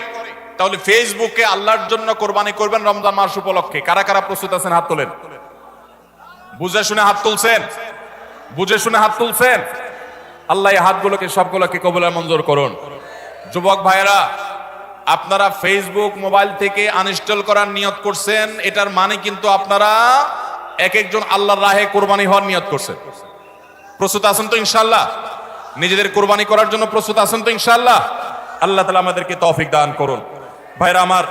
তাহলে ফেসবুকে আল্লাহর জন্য কোরবানি করবেন রমজান মাস উপলক্ষে। কারা কারা প্রস্তুত আছেন? হাত তোলেন। বুঝে শুনে হাত তুলছেন? বুঝে শুনে হাত তুলছেন? আল্লাহ এই হাতগুলোকে সবগুলোকে কবুল আর মঞ্জুর করুন। যুবক ভাইয়েরা, আপনারা ফেসবুক মোবাইল থেকে আনইনস্টল করার নিয়ত করছেন, এটার মানে কিন্তু আপনারা এক একজন আল্লাহর রাহে কোরবানি হওয়ার নিয়ত করছেন। প্রস্তুত আছেন তো ইনশাআল্লাহ? নিজেদের কোরবানি করার জন্য প্রস্তুত আছেন তো ইনশাআল্লাহ? আল্লাহ তাআলা আমাদেরকে তৌফিক দান করুন। ভাইরা আমার,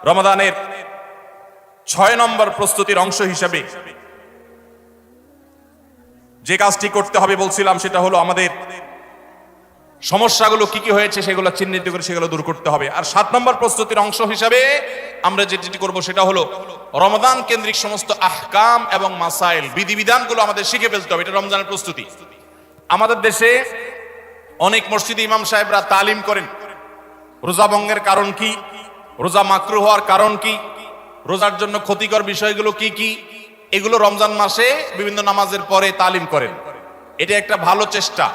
রমাদানের 6 নম্বর প্রস্তুতির অংশ হিসেবে যে কাজটি করতে হবে বলছিলাম, সেটা হলো আমাদের সমস্যাগুলো কি কি হয়েছে সেগুলো চিহ্নিত করে সেগুলো দূর করতে হবে। আর 7 নম্বর প্রস্তুতির অংশ হিসাবে আমরা যেটি করব সেটা হলো রমাদান কেন্দ্রিক সমস্ত আহকাম এবং মাসাইল, বিধিবিধানগুলো আমাদের শিখে ফেলতে হবে। এটা রমজানের প্রস্তুতি। আমাদের দেশে অনেক মসজিদে ইমাম সাহেবরা তালিম করেন রোজা ভঙ্গের কারণ কি, রোজা মাকরুহ হওয়ার কারণ কি, রোজার জন্য ক্ষতিকর বিষয়গুলো কি কি, এগুলো রমজান মাসে বিভিন্ন নামাজের পরে তালিম করেন। এটা একটা ভালো চেষ্টা,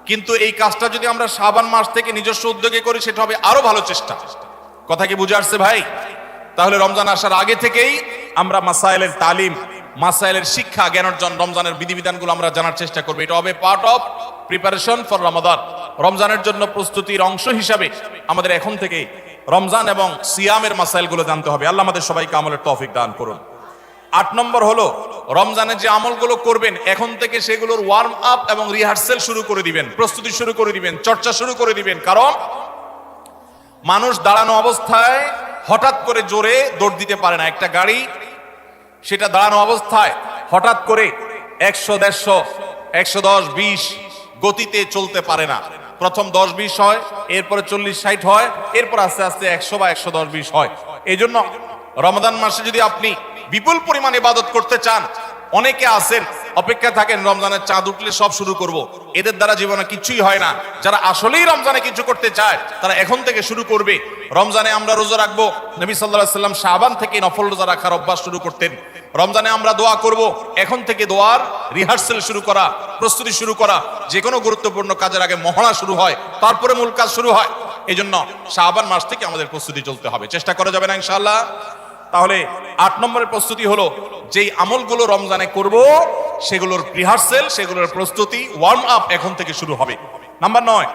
কিন্তু এই কাজটা যদি আমরা শাবান মাস থেকে নিজস্ব উদ্যোগে করি সেটা হবে আরো ভালো চেষ্টা। কথা কি বুঝে আসছে ভাই? তাহলে রমজান আসার আগে থেকেই আমরা মাসাইলের তালিম, মাসাইলের শিক্ষা, জ্ঞান অর্জন, রমজানের বিধিবিধানগুলো আমরা জানার চেষ্টা করব। এটা হবে পার্ট অফ প্রিপারেশন ফর রমাদান। রমজানের জন্য প্রস্তুতির অংশ হিসাবে আমাদের এখন থেকে রমজান এবং সিয়ামের মাসাইলগুলো জানতে হবে। আল্লাহ আমাদের সবাইকে আমলের তৌফিক দান করুন। 8 নম্বর হলো রমজানে যে আমলগুলো করবেন এখন থেকে সেগুলোর ওয়ার্ম আপ এবং রিহার্সেল শুরু করে দিবেন, প্রস্তুতি শুরু করে দিবেন, চর্চা শুরু করে দিবেন। কারণ মানুষ দাঁড়ানো অবস্থায় হঠাৎ করে জোরে দৌড় দিতে পারে না। একটা গাড়ি সেটা দাঁড়ানো অবস্থায় হঠাৎ করে 100, 150, 110, 20 গতিতে চলতে পারে না। প্রথম 10-20 হয়, এরপরে 40-60 হয়, এরপর আস্তে আস্তে 100 বা 110-20 হয়। এই জন্য রমাদান মাসে যদি আপনি বিপুল পরিমাণ ইবাদত করতে চান, অনেকে আছেন অপেক্ষা থাকেন রমজানের চাঁদ উঠলে সব শুরু করব। এদের দ্বারা জীবনে কিছুই হয় না। যারা আসলেই রমজানে কিছু করতে চায় তারা এখন থেকে শুরু করবে। রমজানে আমরা রোজা রাখবো, নবী সাল্লাল্লাহু আলাইহি ওয়াসাল্লাম শাবান থেকে নফল রোজা রাখার অভ্যাস শুরু করতেন। রমজানে আমরা দোয়া করব, এখন থেকে দোয়ার রিহার্সেল শুরু করা, প্রস্তুতি শুরু করা। যে কোনো গুরুত্বপূর্ণ কাজের আগে মহড়া শুরু হয়, তারপরে মূল কাজ শুরু হয়। এই জন্য শাবান মাস থেকে আমাদের প্রস্তুতি চলতে হবে। চেষ্টা করা যাবে না ইনশাআল্লাহ? তাহলে 8 নম্বরের প্রস্তুতি হলো যেই আমলগুলো রমজানে করব সেগুলোর রিহার্সেল, সেগুলোর প্রস্তুতি, ওয়ার্ম আপ এখন থেকে শুরু হবে। নাম্বার 9,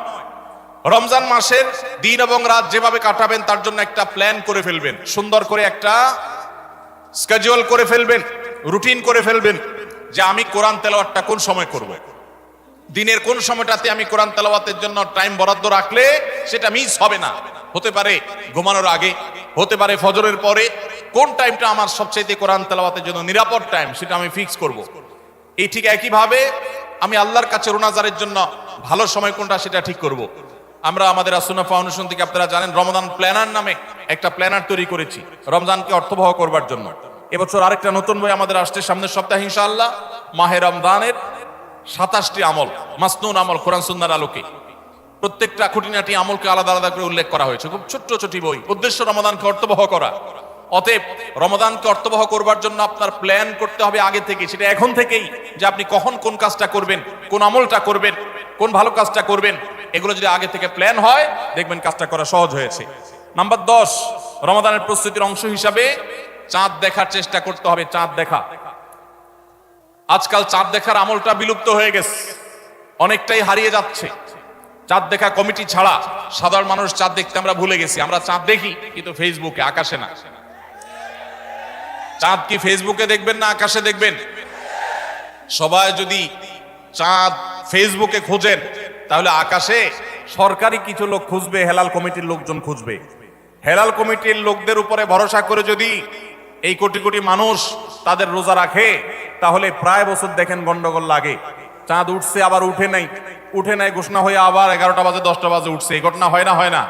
রমজান মাসের দিন এবং রাত যেভাবে কাটাবেন তার জন্য একটা প্ল্যান করে ফেলবেন। সুন্দর করে একটা স্কেডিউল করে ফেলবেন, রুটিন করে ফেলবেন যে আমি কোরআন তেলাওয়াতটা কোন সময় করব। দিনের কোন সময়টাতে আমি কোরআন তেলাওয়াতের জন্য টাইম বরাদ্দ রাখলে সেটা মিস হবে না। হতে পারে ঘুমানোর আগে, হতে পারে ফজরের পরে। কোন টাইমটা আমার সবচাইতে কোরআন তেলাওয়াতের জন্য নিরাপদ টাইম সেটা আমি ফিক্স করব। এই ঠিক একইভাবে আমি আল্লাহর কাছে রোনাজারের জন্য ভালো সময় কোনটা সেটা ঠিক করব। আমরা আমাদের আসুন্নাহ ফাউন্ডেশন থেকে আপনারা জানেন রমাদান প্ল্যানার নামে একটা প্ল্যানার তৈরি করেছি রমজানকে অর্থবহ করবার জন্য। এবছর আরেকটা নতুন বই আমাদের আসছে সামনের সপ্তাহে ইনশাআল্লাহ, মাহে রমজানের 27টি আমল, মাসনুন আমল কোরআন সুন্নাহর আলোকে। প্রত্যেকটা খুঁটিনাটি আমলকে আলাদা আলাদা করে উল্লেখ করা হয়েছে। খুব ছোট্ট ছোটি বই, উদ্দেশ্য রমাদানকে অর্থবহ করা। অতএব রমাদানকে অর্থবহ করবার জন্য আপনার প্ল্যান করতে হবে আগে থেকে, সেটা এখন থেকেই, যে আপনি কখন কোন কাজটা করবেন, কোন আমলটা করবেন, কোন ভালো কাজটা করবেন। এগুলো যদি আগে থেকে প্ল্যান হয় দেখবেন কাজটা করা সহজ হয়েছে। নাম্বার 10, রমাদানের প্রস্তুতির অংশ হিসাবে চাঁদ দেখার চেষ্টা করতে হবে। চাঁদ দেখা, আজকাল চাঁদ দেখার আমলটা বিলুপ্ত হয়ে গেছে, অনেকটাই হারিয়ে যাচ্ছে। চাঁদ দেখা কমিটি ছাড়া সাধারণ মানুষ চাঁদ দেখতে আমরা ভুলে গেছি। আমরা চাঁদ দেখি কিন্তু ফেসবুকে, আকাশে না। চাঁদ কি ফেসবুকে দেখবেন না আকাশে দেখবেন? সবাই যদি চাঁদ ফেসবুকে খোঁজেন তাহলে আকাশে সরকারি কিছু লোক খুঁজবে, হেলাল কমিটির লোকজন খুঁজবে। হেলাল কমিটির লোকদের উপরে ভরসা করে যদি এই কোটি কোটি মানুষ তাদের রোজা রাখে তাহলে প্রায় বছর দেখেন গন্ডগোল লাগে। চাঁদ উঠছে আবার উঠে নাই, উঠে নাই ঘোষণা হয়ে আবার 11টা বাজে 10টা বাজে উঠছে। এই ঘটনা হয় না? হয় না?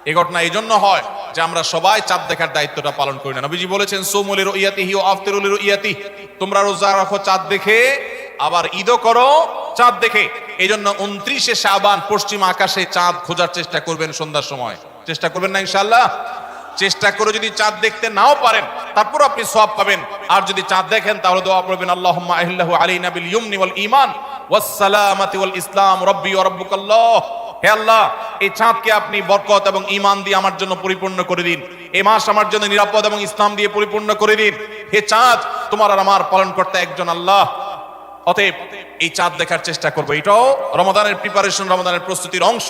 এই ঘটনা এই জন্য হয় যে আমরা সবাই চাঁদ দেখার দায়িত্বটা পালন করি না। নবীজি বলেছেন সুমু লিরুইয়াতিহি ওয়া আফতিরু লিরুইয়াতিহি, তোমরা রোজা রাখো চাঁদ দেখে, আবার ঈদও করো চাঁদ দেখে। এই জন্য 29শে শাবান পশ্চিম আকাশে চাঁদ খোঁজার চেষ্টা করবেন সন্ধ্যার সময়। চেষ্টা করবেন না ইনশাআল্লাহ? চেষ্টা করে যদি চাঁদ দেখতে নাও পারেন তারপর আপনি সওয়াব পাবেন। আর যদি চাঁদ দেখেন তাহলে দোয়া করবেন আল্লাহুম্মা আহিল্লাহু আলাইনা বিল ইয়ুমনি ওয়াল ঈমান ওয়াস সালামাতি ওয়াল ইসলাম রব্বি ওয়া রাব্বুকাল্লাহ। হে আল্লাহ, এই চাঁদকে আপনি বরকত এবং ঈমান দিয়ে আমার জন্য পরিপূর্ণ করে দিন। এই মাস আমার জন্য নিরাপদ এবং ইসলাম দিয়ে পরিপূর্ণ করে দিন। হে চাঁদ, তোমার আর আমার পালনকর্তা একজন আল্লাহ। অতএব এই চাঁদ দেখার চেষ্টা করবো। এটাও রমাদানের প্রিপারেশন, রমাদানের প্রস্তুতির অংশ।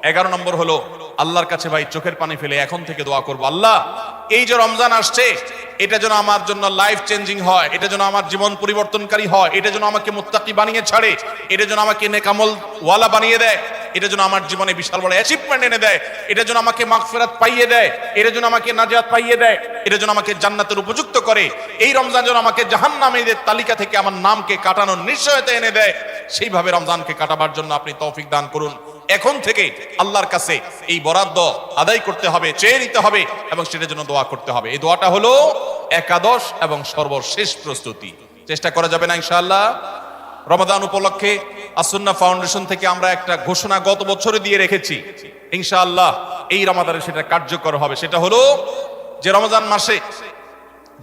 11 নম্বর হলো আল্লাহর কাছে ভাই চোখের পানি ফেলে এখন থেকে দোয়া করব, আল্লাহ এই যে রমজান আসছে এটা যেন আমার জন্য লাইফ চেঞ্জিং হয়, এটা যেন আমার জীবন পরিবর্তনকারী হয়, এটা যেন আমাকে মুত্তাকি বানিয়ে ছাড়ে, এটা যেন আমাকে নেকামল ওয়ালা বানিয়ে দেয়, এটা যেন আমার জীবনে বিশাল বড় অ্যাচিভমেন্ট এনে দেয়, এটা যেন আমাকে মাগফিরাত পাইয়ে দেয়, এটা যেন আমাকে নাজাত পাইয়ে দেয়, এটা যেন আমাকে জান্নাতের উপযুক্ত করে, এই রমজান যেন আমাকে জাহান্নামীদের তালিকা থেকে আমার নামকে কাটানোর নিশ্চয়তা এনে দেয়। সেইভাবে রমজানকে কাটাবার জন্য আপনি তৌফিক দান করুন। এখন থেকে আল্লাহর কাছে এই বরাদ্দ আদায় করতে হবে, চেয়ে নিতে হবে এবং সেটার জন্য দোয়া করতে হবে। এই দোয়াটা হলো একাদশ এবং সর্বশেষ প্রস্তুতি। চেষ্টা করা যাবে না ইনশাআল্লাহ? রমাদান উপলক্ষে আসুন্নাহ ফাউন্ডেশন থেকে আমরা একটা ঘোষণা গত বছরে দিয়ে রেখেছি, ইনশাআল্লাহ এই রমাদানে সেটা কার্যকর হবে। সেটা হলো যে রমজান মাসে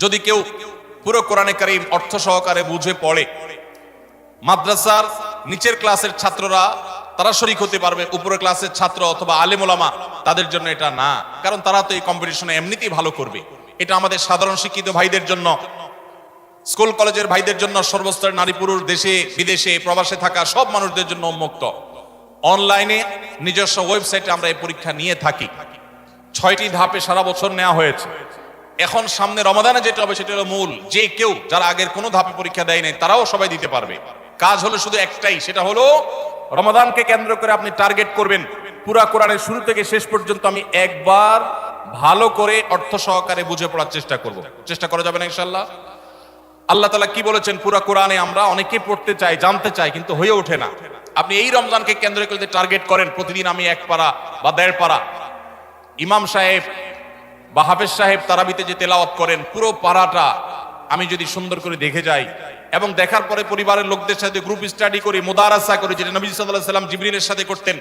যদি কেউ পুরো কোরআনে কারীম অর্থ সহকারে বুঝে পড়ে, মাদ্রাসার নিচের ক্লাসের ছাত্ররা তারা শরীক হতে পারবে, উপরের ক্লাসের ছাত্র অথবা আলেম ওলামা তাদের জন্য এটা না, কারণ তারা তো এই কম্পিটিশনে এমনিতেই ভালো করবে। এটা আমাদের সাধারণ শিক্ষিত ভাইদের জন্য, স্কুল কলেজের ভাইদের জন্য, সর্বস্তরের নারী পুরুষ, দেশে বিদেশে প্রবাসে থাকা সব মানুষদের জন্য উন্মুক্ত। অনলাইনে নিজস্ব ওয়েবসাইটে আমরা এই পরীক্ষা নিয়ে থাকি। 6টি ধাপে সারা বছর নেওয়া হয়েছে। এখন সামনে রমাদানে যেটা হবে সেটা হলো মূল, যে কেউ যারা আগের কোনো ধাপে পরীক্ষা দেয় নাই তারাও সবাই দিতে পারবে। কাজ হলো শুধু একটাই, সেটা হলো রমাদানকে কেন্দ্র করে আপনি টার্গেট করবেন পুরা কোরআনের শুরু থেকে শেষ পর্যন্ত আমি একবার ভালো করে অর্থ সহকারে বুঝে পড়ার চেষ্টা করব। চেষ্টা করা যাবে না ইনশাআল্লাহ? আল্লাহ তাআলা কি বলেছেন পুরা কোরআনে, আমরা অনেকে পড়তে চাই, জানতে চাই, কিন্তু হয়ে ওঠে না। আপনি এই রমজানকে কেন্দ্র করে টার্গেট করেন প্রতিদিন আমি 1 পারা বা 1.5 পারা। ইমাম সাহেব বা হাফেজ সাহেব তারাবিতে যে তেলাওয়াত করেন পুরো পারাটা আমি যদি সুন্দর করে দেখে যাই এবং দেখার পরে পরিবারের লোকদের সাথে গ্রুপ স্টাডি করি, মুদারাসা করি, যেটা নবী সাল্লাল্লাহু আলাইহি ওয়াসাল্লাম জিবরিলের সাথে করতেন,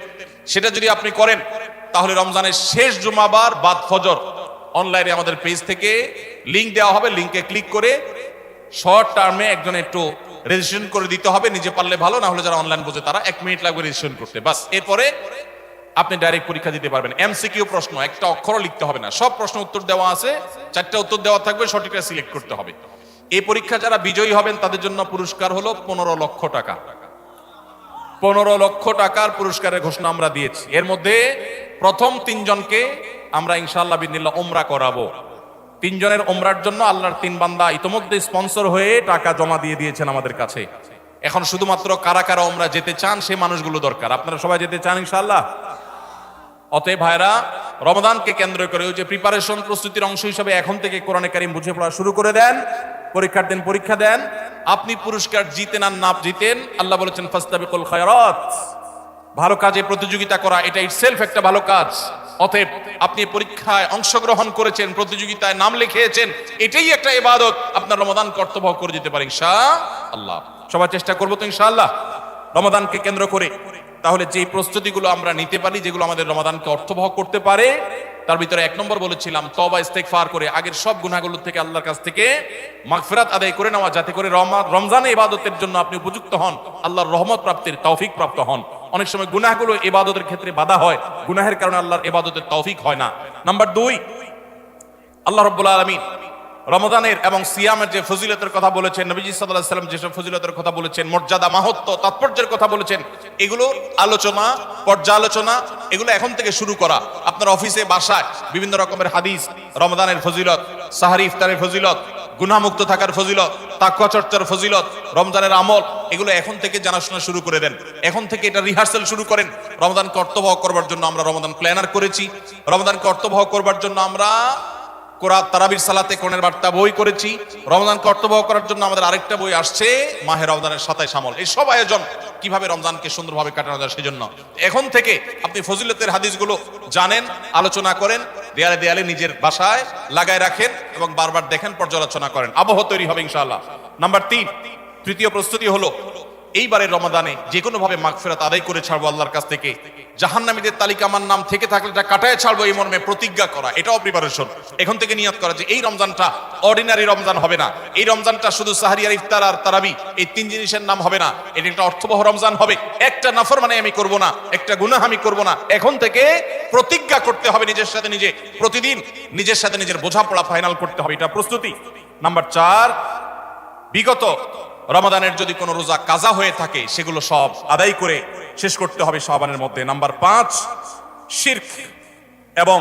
সেটা যদি আপনি করেন তাহলে রমজানের শেষ জুমাবার বাদ ফজর অনলাইনে আমাদের পেজ থেকে লিংক দেওয়া হবে। লিংকে ক্লিক করে শর্ট টার্মে একজন একটু রেজিস্ট্রেশন করে দিতে হবে, নিজে পারলে ভালো, না হলে যারা অনলাইন বোঝে তারা 1 মিনিট লাগবে রেজিস্ট্রেশন করতে, বাস। এরপরে আপনি ডাইরেক্ট পরীক্ষা দিতে পারবেন। এমসিকিউ প্রশ্ন, একটা অক্ষরও লিখতে হবে না, সব প্রশ্ন উত্তর দেওয়া আছে, 4টা উত্তর দেওয়া থাকবে, সঠিকটা সিলেক্ট করতে হবে। এই পরীক্ষা যারা বিজয়ী হবেন তাদের জন্য পুরস্কার হলো 15 লক্ষ টাকা। 15 লক্ষ টাকার পুরস্কারের ঘোষণা আমরা দিয়েছি। এর মধ্যে প্রথম 3 জনকে আমরা ইনশাআল্লাহ বিদিনিল্লাহ উমরা করাবো। 3 জনের উমরার জন্য আল্লাহর 3 বান্দা ইতোমধ্যে স্পন্সর হয়ে টাকা জমা দিয়ে দিয়েছেন আমাদের কাছে। এখন শুধুমাত্র কারা কারা উমরা যেতে চান সেই মানুষগুলো দরকার। আপনারা সবাই যেতে চান ইনশাআল্লাহ? অতএব ভাইরা, রমাদানকে কেন্দ্র করে ওই যে প্রিপারেশন, প্রস্তুতির অংশ হিসেবে এখন থেকে কোরআনে কারীম বুঝে পড়া শুরু করে দেন। পরীক্ষার দিন পরীক্ষা দেন, আপনি পুরস্কার জিতেন আর না জিতেন, আল্লাহ বলেছেন ফাস্তাবিকুল খায়রাত, ভালো কাজে প্রতিযোগিতা করা এটা ইটসেলফ একটা ভালো কাজ। অতএব আপনি পরীক্ষায় অংশগ্রহণ করেছেন, প্রতিযোগিতায় নাম লিখিয়েছেন, এটাই একটা ইবাদত। আপনার রমাদান কর্তব্য করে দিতে পারেন ইনশাআল্লাহ। সবাই চেষ্টা করবো তো ইনশাআল্লাহ রমাদানকে কেন্দ্র করে। তাহলে যেই প্রস্তুতিগুলো আমরা নিতে পারি, যেগুলো আমাদের রমাদানকে অর্থবহ করতে পারে, তার ভিতরে 1 নম্বর বলেছিলাম তওবা ইস্তেগফার করে আগের সব গুনাহগুলো থেকে আল্লাহর কাছ থেকে মাগফিরাত আদায় করে নেওয়া, যাতে করে রমজানে ইবাদতের জন্য আপনি উপযুক্ত হন, আল্লাহর রহমত প্রাপ্তির তৌফিক প্রাপ্ত হন। অনেক সময় গুনাহগুলো ইবাদতের ক্ষেত্রে বাধা হয়, গুনাহের কারণে আল্লাহর ইবাদতের তৌফিক হয় না। নাম্বার 2, আল্লাহ রাব্বুল আলামিন রমাদানের এবং সিয়ামের যে ফজিলতের কথা বলেছেন, নবীজি সাল্লাল্লাহু আলাইহি ওয়াসাল্লাম যেসব ফজিলতের কথা বলেছেন, মর্যাদা, মাহাত্ম্য, তাৎপর্যের কথা বলেছেন, এগুলো আলোচনা, পর্যালোচনা এগুলো এখন থেকে শুরু করা। আপনার অফিসে, বাসায় বিভিন্ন রকমের হাদিস, রমাদানের ফজিলত, সাহারি ইফতারের ফজিলত, গুনাহমুক্ত থাকার ফজিলত, তাকওয়া চর্চার ফজিলত, রমজানের আমল, এগুলো এখন থেকে জানাশোনা শুরু করে দেন। এখন থেকে এটা রিহার্সাল শুরু করেন। রমাদানকে অর্থবহ করবার জন্য আমরা রমাদান প্ল্যানার করেছি। রমাদানকে অর্থবহ করবার জন্য আমরা কোরআন তারাবির সালাতে কোরআনের বার্তা বই করেছি। রমজানকে অর্থবহ করার জন্য আমাদের আরেকটা বই আসছে, মাহে রমজানের 27 আমল। এই সব আয়োজন কিভাবে রমজানকে সুন্দরভাবে কাটানো যায় সেজন্য এখন থেকে আপনি ফজিলতের হাদিসগুলো জানেন, আলোচনা করেন, দেয়ালে দেয়ালে নিজের বাসায় লাগায় রাখেন এবং বারবার দেখেন, পর্যালোচনা করেন, আবহ তৈরি হবে ইনশাআল্লাহ। নাম্বার 3, তৃতীয় প্রস্তুতি হলো এইবারের রমাদানে যে কোনো ভাবে মাগফিরাত আদায় করে ছাড়বো আল্লাহর কাছ থেকে। জাহান্নামীদের তালিকা আমার নাম থেকে থাকলে এটা কাটায় ছাড়বো, এই মর্মে প্রতিজ্ঞা করা, এটাও প্রিপারেশন। এখন থেকে নিয়ত করা যে এই রমজানটা অর্ডিনারি রমজান হবে না, এই রমজানটা শুধু সাহারি আর ইফতার আর তারাবি এই 3 জিনিসের নাম হবে না, এটা একটা অর্থবহ রমজান হবে। একটা নাফরমানি আমি করব না, একটা গুনাহ আমি করব না। এখন থেকে প্রতিজ্ঞা করতে হবে নিজের সাথে নিজে, প্রতিদিন নিজের সাথে নিজের বোঝাপড়া ফাইনাল করতে হবে, এটা প্রস্তুতি। নাম্বার 4, বিগত রমাদানের যদি কোনো রোজা কাজা হয়ে থাকে সেগুলো সব আদায় করে শেষ করতে হবে শাবানের মধ্যে। নাম্বার 5, শিরক, এবং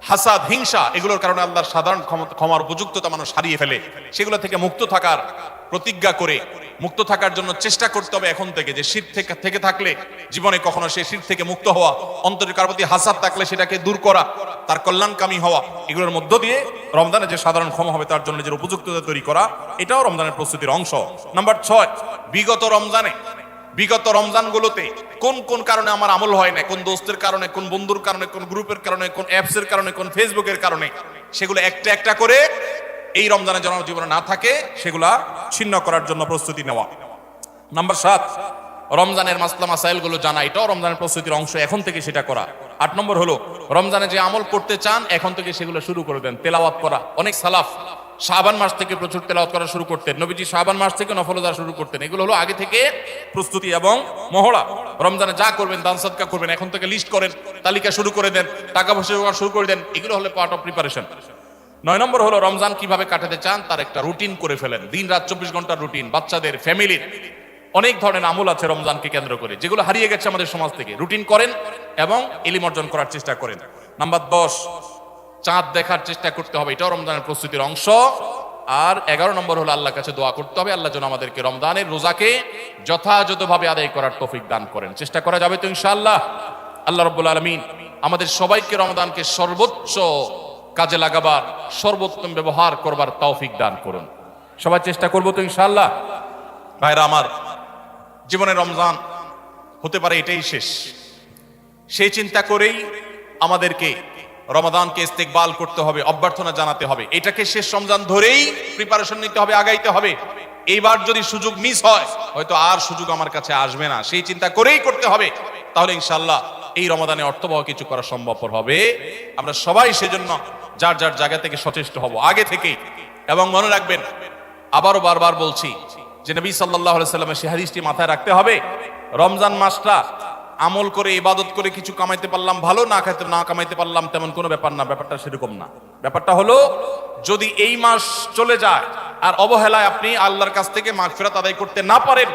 হাসাদ, হিংসা, এগুলোর কারণে আল্লাহর সাধারণ ক্ষমার উপযুক্ততা মানুষ হারিয়ে ফেলে। সেগুলো থেকে মুক্ত থাকার প্রতিজ্ঞা করে মুক্ত থাকার জন্য চেষ্টা করতে হবে এখন থেকে, যে শিরক থেকে থাকলে জীবনে কখনো সেই শিরক থেকে মুক্ত হওয়া, অন্তরে কার প্রতি হাসাদ থাকলে সেটাকে দূর করা, তার কল্যাণকামী হওয়া, এগুলোর মধ্য দিয়ে রমজানে যে সাধারণ ক্ষমা হবে তার জন্য যে উপযুক্ততা তৈরি করা, এটাও রমজানের প্রস্তুতির অংশ। নাম্বার 6, বিগত রমজানগুলোতে কোন কোন কারণে আমার আমল হয় না, কোন দোস্তের কারণে, কোন বন্ধুর কারণে, কোন গ্রুপের কারণে, কোন অ্যাপসের কারণে, কোন ফেসবুকের কারণে, সেগুলো একটা একটা করে এই রমজানে যেন জীবনে না থাকে সেগুলা ছিন্ন করার জন্য প্রস্তুতি নেওয়া। নাম্বার 7, রমজানের মাসলা মাসাইল গুলো জানা, এটাও রমজানের প্রস্তুতির অংশ, এখন থেকে সেটা করা। 8 নম্বর হলো রমজানে যে আমল করতে চান এখন থেকে সেগুলো শুরু করে দেন। তেলাওয়াত করা, অনেক সালাফ শাবান মাস থেকে প্রচুর তেলাওয়াত করা শুরু করতেন, নবীজি শাবান মাস থেকে নফল রোজা শুরু করতেন। এগুলো হলো আগে থেকে প্রস্তুতি এবং মহড়া। রমজানে যা করবেন, দান সদকা করবেন, এখন থেকে লিস্ট করেন, তালিকা শুরু করে দেন, টাকা পয়সা শুরু করে দেন, এগুলো হলো পার্ট অফ প্রিপারেশন। 9 নম্বর হলো রমজান কিভাবে কাটাতে চান তার একটা রুটিন করে ফেলেন, দিন রাত 24 ঘন্টার রুটিন। বাচ্চাদের, ফ্যামিলির অনেক ধরনের আমল আছে রমজানকে কেন্দ্র করে, যেগুলো হারিয়ে গেছে আমাদের সমাজ থেকে। রুটিন করেন এবং ইলম অর্জন করার চেষ্টা করেন। নাম্বার 10, চাঁদ দেখার চেষ্টা করতে হবে, এটাও রমজানের প্রস্তুতির অংশ। আর 11 নম্বর হলো আল্লাহর কাছে দোয়া করতে হবে, আল্লাহ যেন আমাদেরকে রমজানের রোজাকে যথাযথভাবে আদায় করার তৌফিক দান করেন। চেষ্টা করা যাবে তো ইনশাআল্লাহ। আল্লাহ রাব্বুল আলামিন আমাদের সবাইকে রমজানকে সর্বোচ্চ কাজে লাগাবার, সর্বোত্তম ব্যবহার করবার তৌফিক দান করুন। সবাই চেষ্টা করবো তো ইনশাআল্লাহ। ভাইরা আমার, জীবনে রমজান হতে পারে এটাই শেষ, সেই চিন্তা করেই আমাদেরকে রমাদানকে ইস্তেকবাল করতে হবে, অভ্যর্থনা জানাতে হবে। এটাকে শেষ রমজান ধরেই প্রিপারেশন নিতে হবে, আগাইতে হবে। এইবার যদি সুযোগ মিস হয়, হয়তো আর সুযোগ আমার কাছে আসবে না, সেই চিন্তা করেই করতে হবে। তাহলে ইনশাআল্লাহ এই রমাদানে অর্থবহ কিছু করা সম্ভবপর হবে। আমরা সবাই সেজন্য যার যার জায়গা থেকে সচেষ্ট হব আগে থেকেই। এবং মনে রাখবেন, আবারও বারবার বলছি যে নবী সাল্লাল্লাহু আলাইহি সাল্লামের সেই হাদিসটি মাথায় রাখতে হবে। রমজান মাসটা আমল করে, ইবাদত করে কিছু কামাইতে পারলাম ভালো, না কামাইতে পারলাম তেমন কোনো ব্যাপার না। ব্যাপারটা সেরকম না। ব্যাপারটা হলো, যদি এই মাস চলে যায় আর অবহেলায় আপনি আল্লাহর কাছ থেকে মাগফিরাত আদায় করতে না পারেন,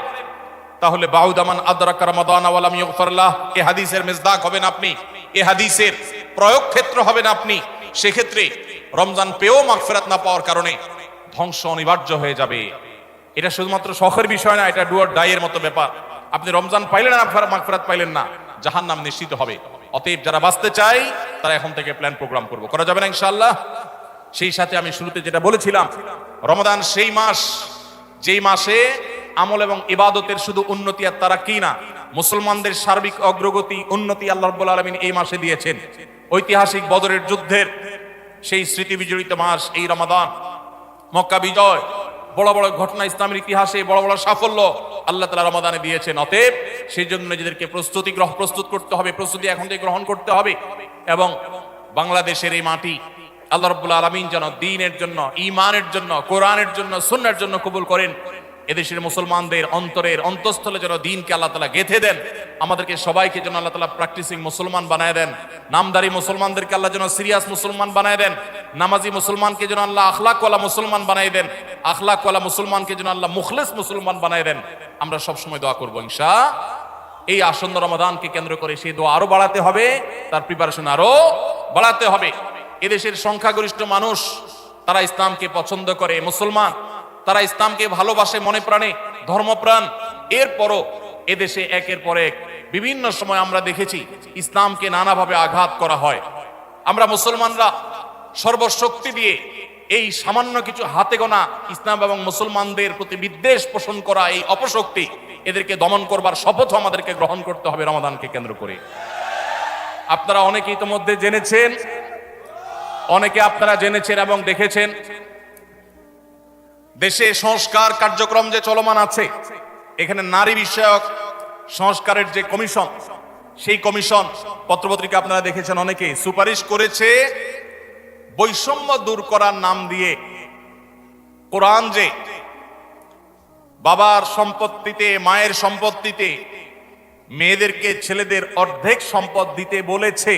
তাহলে বাউদামান আদরাকা রমাদান ওয়া লাম ইগফার লাহ, এই হাদিসের মেজদাক হবেন আপনি, এই হাদিসের প্রয়োগ ক্ষেত্র হবেন আপনি। সেক্ষেত্রে রমজান পেয়েও মাগফিরাত না পাওয়ার কারণে ধ্বংস অনিবার্য হয়ে যাবে। এটা শুধুমাত্র শখের বিষয় না, এটা ডু অর ডাই এর মতো ব্যাপার। আপনি রমজান পাইলেন না, মাগফিরাত পাইলেন না, জাহান্নাম নিশ্চিত হবে। অতএব যারা বাঁচতে চায় তারা এখন থেকে প্ল্যান প্রোগ্রাম করবো, করা যাবে না ইনশাআল্লাহ। সেই সাথে আমি শুরুতে যেটা বলেছিলাম, রমাদান সেই মাস যেই মাসে আমল এবং ইবাদতের শুধু উন্নতি আর তারাক্কি না, মুসলমানদের সার্বিক অগ্রগতি, উন্নতি আল্লাহ রাব্বুল আলামিন এই মাসে দিয়েছেন। ঐতিহাসিক বদরের যুদ্ধের সেই স্মৃতি বিজড়িত মাস এই রমাদান, মক্কা বিজয়, বড় বড় ঘটনা ইসলামের ইতিহাসে, বড় বড় সাফল্য আল্লাহ তাআলা রমাদানে দিয়েছেন। অতএব সেই জন্য নিজেদেরকে প্রস্তুত করতে হবে, প্রস্তুতি এখন থেকে গ্রহণ করতে হবে। এবং বাংলাদেশের এই মাটি আল্লাহ রাব্বুল আলামিন যেন দ্বীনের জন্য, ঈমানের জন্য, কোরআনের জন্য, সুন্নাহর জন্য কবুল করেন। এদেশের মুসলমানদের অন্তরের অন্তঃস্থলে যেন দ্বীনকে আল্লাহ তাআলা গেঁথে দেন। আমাদেরকে সবাইকে যেন আল্লাহ তাআলা প্র্যাকটিসিং মুসলমান বানায় দেন। নামদারি মুসলমানদেরকে আল্লাহ যেন সিরিয়াস মুসলমান বানায় দেন। নামাজি মুসলমানকে যেন আল্লাহ আখলাকওয়ালা মুসলমান বানায় দেন। আখলাকওয়ালা মুসলমানকে যেন আল্লাহ মুখলিস মুসলমান বানায় দেন। আমরা সবসময় দোয়া করবো ইনশাআল্লাহ। এই আসন্ন রমাদানকে কেন্দ্র করে সেই দোয়া আরো বাড়াতে হবে, তার প্রিপারেশন আরো বাড়াতে হবে। এদেশের সংখ্যাগরিষ্ঠ মানুষ, তারা ইসলামকে পছন্দ করে, মুসলমান, তারা ইসলামকে ভালোবাসে মনে প্রাণে, ধর্মপ্রাণ। এরপরও এদেশে একের পর এক বিভিন্ন সময় আমরা দেখেছি ইসলামকে নানাভাবে আঘাত করা হয়। আমরা মুসলমানরা সর্বশক্তি দিয়ে এই সামান্য কিছু হাতে গোনা ইসলাম এবং মুসলমানদের প্রতি বিদ্বেষ পোষণ করা এই অপশক্তি, এদেরকে দমন করবার শপথ আমাদেরকে গ্রহণ করতে হবে রমাদানকে কেন্দ্র করে। আপনারা অনেকে ইতিমধ্যে জেনেছেন, অনেকে আপনারা জেনেছেন এবং দেখেছেন, দেশে সংস্কার কার্যক্রম যে চলমান আছে, এখানে নারী বিষয়ক সংস্কারের যে কমিশন, সেই কমিশন পত্রপত্রিকা আপনারা দেখেছেন, অনেকে সুপারিশ করেছে বৈষম্য দূর করার নাম দিয়ে কোরআন যে বাবার সম্পত্তিতে, মায়ের সম্পত্তিতে মেয়েদেরকে ছেলেদের অর্ধেক সম্পদ দিতে বলেছে,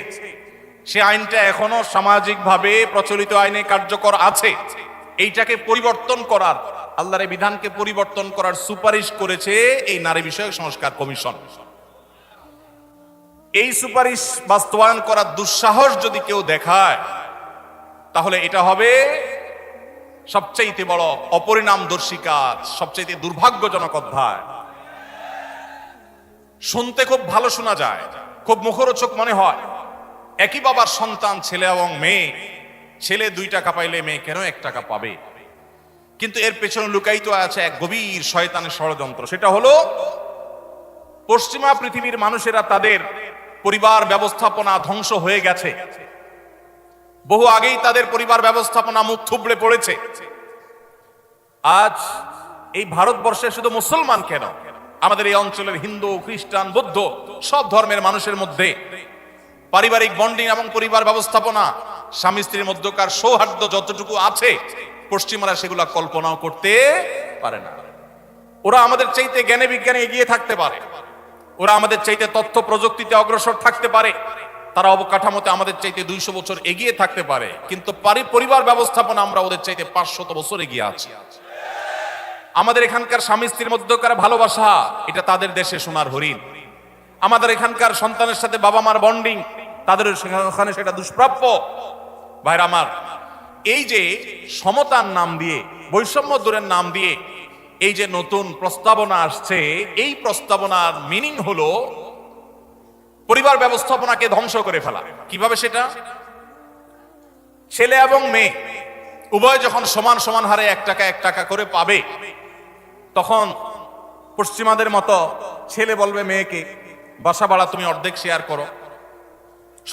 সে আইনটা এখনো সামাজিকভাবে প্রচলিত আইনে কার্যকর আছে। এইটাকে পরিবর্তন করার, আল্লাহর এই বিধানকে পরিবর্তন করার সুপারিশ করেছে এই নারী বিষয়ক সংস্কার কমিশন। এই সুপারিশ বাস্তবায়ন করার দুঃসাহস যদি কেউ দেখায়, তাহলে এটা হবে সবচেয়ে বড় অপরিণামদর্শী কাজ, সবচেয়ে দুর্ভাগ্যজনক অধ্যায়। শুনতে খুব ভালো শোনা যায়, খুব মুখরোচক মনে হয়। একই বাবার সন্তান, ছেলে এবং মেয়ে, ছেলে 2 টাকা পাইলে মেয়ে কেন 1 টাকা পাবে? কিন্তু এর পেছনে লুকায়িত আছে এক গভীর শয়তানের ষড়যন্ত্র। সেটা হলো পশ্চিমা পৃথিবীর মানুষেরা তাদের পরিবার ব্যবস্থাপনা ধ্বংস হয়ে গেছে, বহু আগেই তাদের পরিবার ব্যবস্থাপনা মুখ থুবড়ে পড়েছে। আজ এই ভারতবর্ষে শুধু মুসলমান কেন, আমাদের এই অঞ্চলের হিন্দু, খ্রিস্টান, বৌদ্ধ সব ধর্মের মানুষের মধ্যে পারিবারিক বন্ডিং এবং পরিবার ব্যবস্থাপনা, স্বামী স্ত্রীর মধ্যকার সৌহার্দ্য যতটুকু আছে, পশ্চিমারা সেগুলা কল্পনাও করতে পারে না। ওরা আমাদের চাইতে জ্ঞানে বিজ্ঞানে এগিয়ে থাকতে পারে, ওরা আমাদের চাইতে তথ্য প্রযুক্তিতে অগ্রসর থাকতে পারে, তারা অবকাঠামোতে আমাদের চাইতে 200 বছর এগিয়ে থাকতে পারে, কিন্তু পরিবার ব্যবস্থাপনা আমরা ওদের চাইতে 500 বছর এগিয়ে আছি। আমাদের এখানকার স্বামী স্ত্রীর মধ্যকার ভালোবাসা, এটা তাদের দেশে সোনার হরিণ। আমাদের এখানকার সন্তানের সাথে বাবা মার বন্ডিং, তাদের ওখানে সেটা দুষ্প্রাপ্য। ভাইরা আমার, এই যে সমতার নাম দিয়ে, বৈষম্য দূরের নাম দিয়ে এই যে নতুন প্রস্তাবনা আসছে, এই প্রস্তাবনার মিনিং হলো পরিবার ব্যবস্থাপনাকে ধ্বংস করে ফেলা। কিভাবে সেটা? ছেলে এবং মেয়ে উভয় যখন সমান সমান হারে 1 টাকা 1 টাকা করে পাবে, তখন পশ্চিমাদের মতো ছেলে বলবে মেয়েকে, বাসা ভাড়া তুমি অর্ধেক শেয়ার করো,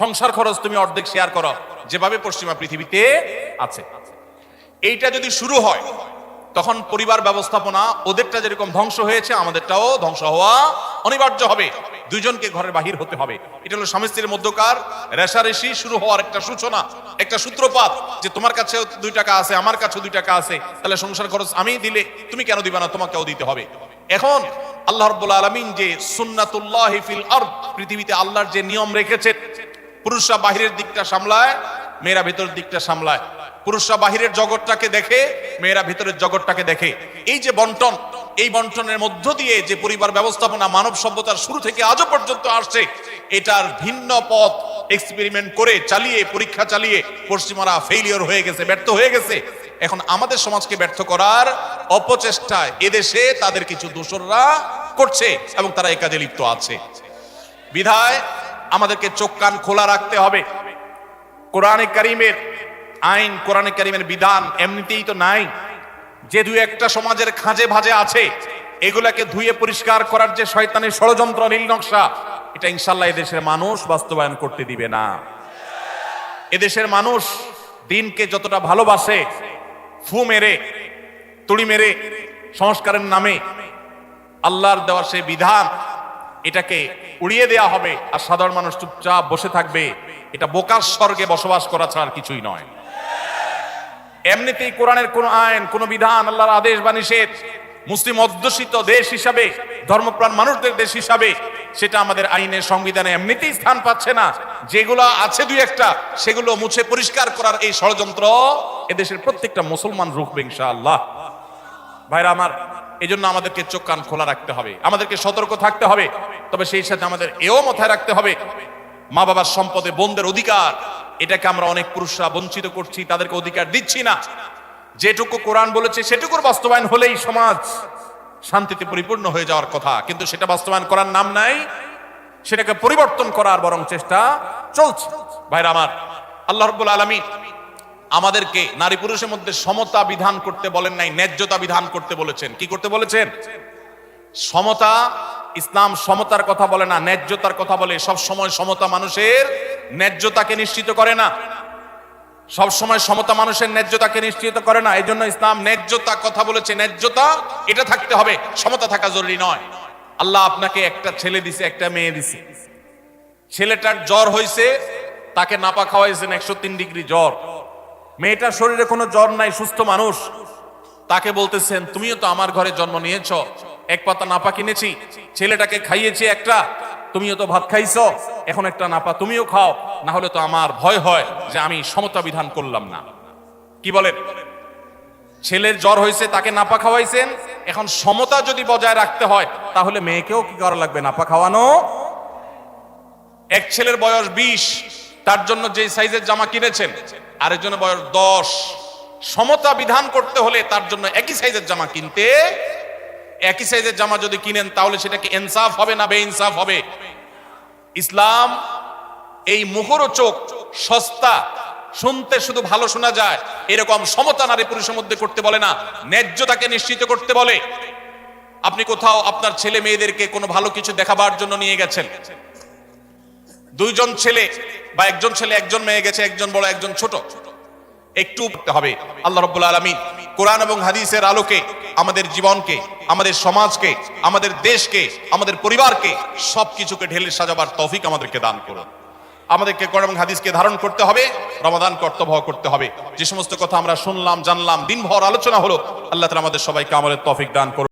সংসার খরচ তুমি অর্ধেক শেয়ার করো, যেভাবে পশ্চিমা পৃথিবীতে আছে। এইটা যদি শুরু হয়, তখন পরিবার ব্যবস্থাপনা ওদেরটা যেরকম ধ্বংস হয়েছে, আমাদেরটাও ধ্বংস হওয়া অনিবার্য হবে। দুইজনকে ঘরের বাহির হতে হবে। এটা হলো স্বামী স্ত্রীর মধ্যকার রেষারেষি শুরু হওয়ার একটা সূচনা, একটা সূত্রপাত, যে তোমার কাছে 2 টাকা আছে, আমার কাছে 2 টাকা আছে, তাহলে সংসার খরচ আমি দিলে তুমি কেন দিবা না, তোমাকেও দিতে হবে। এখন আল্লাহ রাব্বুল আলামিন যে সুন্নাতুল্লাহি ফিল আরদ, পৃথিবীতে আল্লাহর যে নিয়ম রেখেছে, পুরুষরা বাহিরের দিকটা সামলায়, মেয়েরা ভেতরের দিকটা সামলায়। পুরুষরা বাহিরের জগৎটাকে দেখে, মেয়েরা ভিতরের জগৎটাকে দেখে। এই যে বন্টন, এই বন্টনের মধ্য দিয়ে যে পরিবার ব্যবস্থাপনা মানব সভ্যতার শুরু থেকে আজও পর্যন্ত আসছে, এটার ভিন্ন পথ এক্সপেরিমেন্ট করে, চালিয়ে, পরীক্ষা চালিয়ে পশ্চিমারা ফেইলিওর হয়ে গেছে, ব্যর্থ হয়ে গেছে। এখন আমাদের সমাজকে ব্যর্থ করার অপচেষ্টায় এদেশে তাদের কিছু দোসররা করছে এবং তারা এই কাজে লিপ্ত আছে। বিধায় আমাদেরকে চোখ কান খোলা রাখতে হবে। কোরআনে কারীমের আইন, কোরআনে কারীমের বিধান এমনিতেই তো নাই, যে 2-1টা সমাজের খাঁজে ভাজে আছে, এগুলাকে ধুয়ে পরিষ্কার করার যে শয়তানের ষড়যন্ত্র, নীল নকশা, এটা ইনশাআল্লাহ এদেশের মানুষ বাস্তবায়ন করতে দিবে না। এদেশের মানুষ দিনকে যতটা ভালোবাসে, ফু মেরে, তুড়ি মেরে সংস্কারের নামে আল্লাহর দেওয়ার সেই বিধান, এটাকে উড়িয়ে দেয়া হবে, আর সাধারণ মানুষ চুপচাপ বসে থাকবে। এটা বোকার স্বর্গে বসবাস করা ছাড়া আর কিছুই নয়। এমনিতেই কোরআনের কোন আইন, কোন বিধান, আল্লাহর আদেশ বা নিষেধ, মুসলিম অধ্যুষিত দেশ হিসাবে, ধর্মপ্রাণ মানুষদের দেশ হিসাবে, সেটা আমাদের আইনে, সংবিধানে এমনিতেই স্থান পাচ্ছে না। যেগুলো আছে 2-1টা, সেগুলো মুছে পরিষ্কার করার এই ষড়যন্ত্র এদেশের প্রত্যেকটা মুসলমান রুখবে ইনশাআল্লাহ। ভাইরা আমার, এই জন্য আমাদেরকে চোখ কান খোলা রাখতে হবে, আমাদেরকে সতর্ক থাকতে হবে। তবে সেই সাথে আমাদের এও মাথায় রাখতে হবে, মা বাবার সম্পদে বোনদের অধিকার, এটাকে আমরা অনেক পুরুষরা বঞ্চিত করছি, তাদেরকে অধিকার দিচ্ছি না। যেটুকু কোরআন বলেছে সেটুকুর বাস্তবায়ন হলেই সমাজ শান্তিতে পরিপূর্ণ হয়ে যাওয়ার কথা, কিন্তু সেটা বাস্তবায়ন করার নাম নাই, সেটাকে পরিবর্তন করার বরং চেষ্টা চলছে। ভাইরা আমার, আল্লাহ রাব্বুল আলামিন আমাদেরকে নারী পুরুষের মধ্যে সমতা বিধান করতে বলেন নাই, ন্যায্যতা বিধান করতে বলেছেন। কি করতে বলেছেন? সমতা। ইসলাম সমতার কথা বলে না, ন্যায্যতার কথা বলে। সব সময় সমতা মানুষের ন্যায্যতাকে নিশ্চিত করে না, সব সময় সমতা মানুষের ন্যায্যতাকে নিশ্চিত করে না। এই জন্য ইসলাম ন্যায্যতা কথা বলেছে। ন্যায্যতা এটা থাকতে হবে, সমতা থাকা জরুরি নয়। আল্লাহ আপনাকে একটা ছেলে দিছে, একটা মেয়ে দিছে। ছেলেটার জ্বর হয়েছে, তাকে নাপা খাওয়াইছেন 103 ডিগ্রি জ্বর। মেয়েটার শরীরে কোনো জ্বর নাই, সুস্থ মানুষ, তাকে বলতেছেন তুমিও তো আমার ঘরে জন্ম নিয়েছ, 1 পাতা নাপা কিনেছি, ছেলেটাকে খাইয়েছি একটা, তুমিও তো ভাত খাইছো, এখন একটা নাপা তুমিও খাও, না হলে তো আমার ভয় হয় যে আমি সমতা বিধান করলাম না। কি বলেন? ছেলের জ্বর হয়েছে, তাকে নাপা খাওয়াইছেন, এখন সমতা যদি বজায় রাখতে হয় তাহলে মেয়েকেও কি করা লাগবে? নাপা খাওয়ানো। এক ছেলের বয়স 20, তার জন্য যে সাইজের জামা কিনেছেন আরেকজনের বয়স 10, সমতা বিধান করতে হলে তার জন্য একই সাইজের জামা কিনতে, একই সাইজের জামা যদি কিনেন তাহলে সেটা কি ইনসাফ হবে না বেইনসাফ হবে? ইসলাম এই মুখরোচক, সস্তা, শুনতে শুধু ভালো শোনা যায় এরকম সমতা নারী পুরুষের মধ্যে করতে বলে না, ন্যায্যতাকে নিশ্চিত করতে বলে। আপনি কোথাও আপনার ছেলে মেয়েদেরকে কোনো ভালো কিছু দেখাবার জন্য নিয়ে গেছেন, দুইজন ছেলে বা একজন ছেলে একজন মেয়ে গেছে, একজন বড় একজন ছোট, একটু হবে। আল্লাহ রাব্বুল আলামিন কোরআন এবং হাদিসের আলোকে আমাদের জীবনকে, আমাদের সমাজকে, আমাদের দেশকে, আমাদের পরিবারকে সবকিছুকে ঢেলে সাজাবার তৌফিক আমাদেরকে দান করুন। আমাদেরকে কোরআন এবং হাদিসকে ধারণ করতে হবে, রমাদান কর্তব্য করতে হবে। যে সমস্ত কথা আমরা শুনলাম, জানলাম, দিনভর আলোচনা হলো, আল্লাহ তাআলা আমাদের সবাইকে আমলের তৌফিক দান করুন।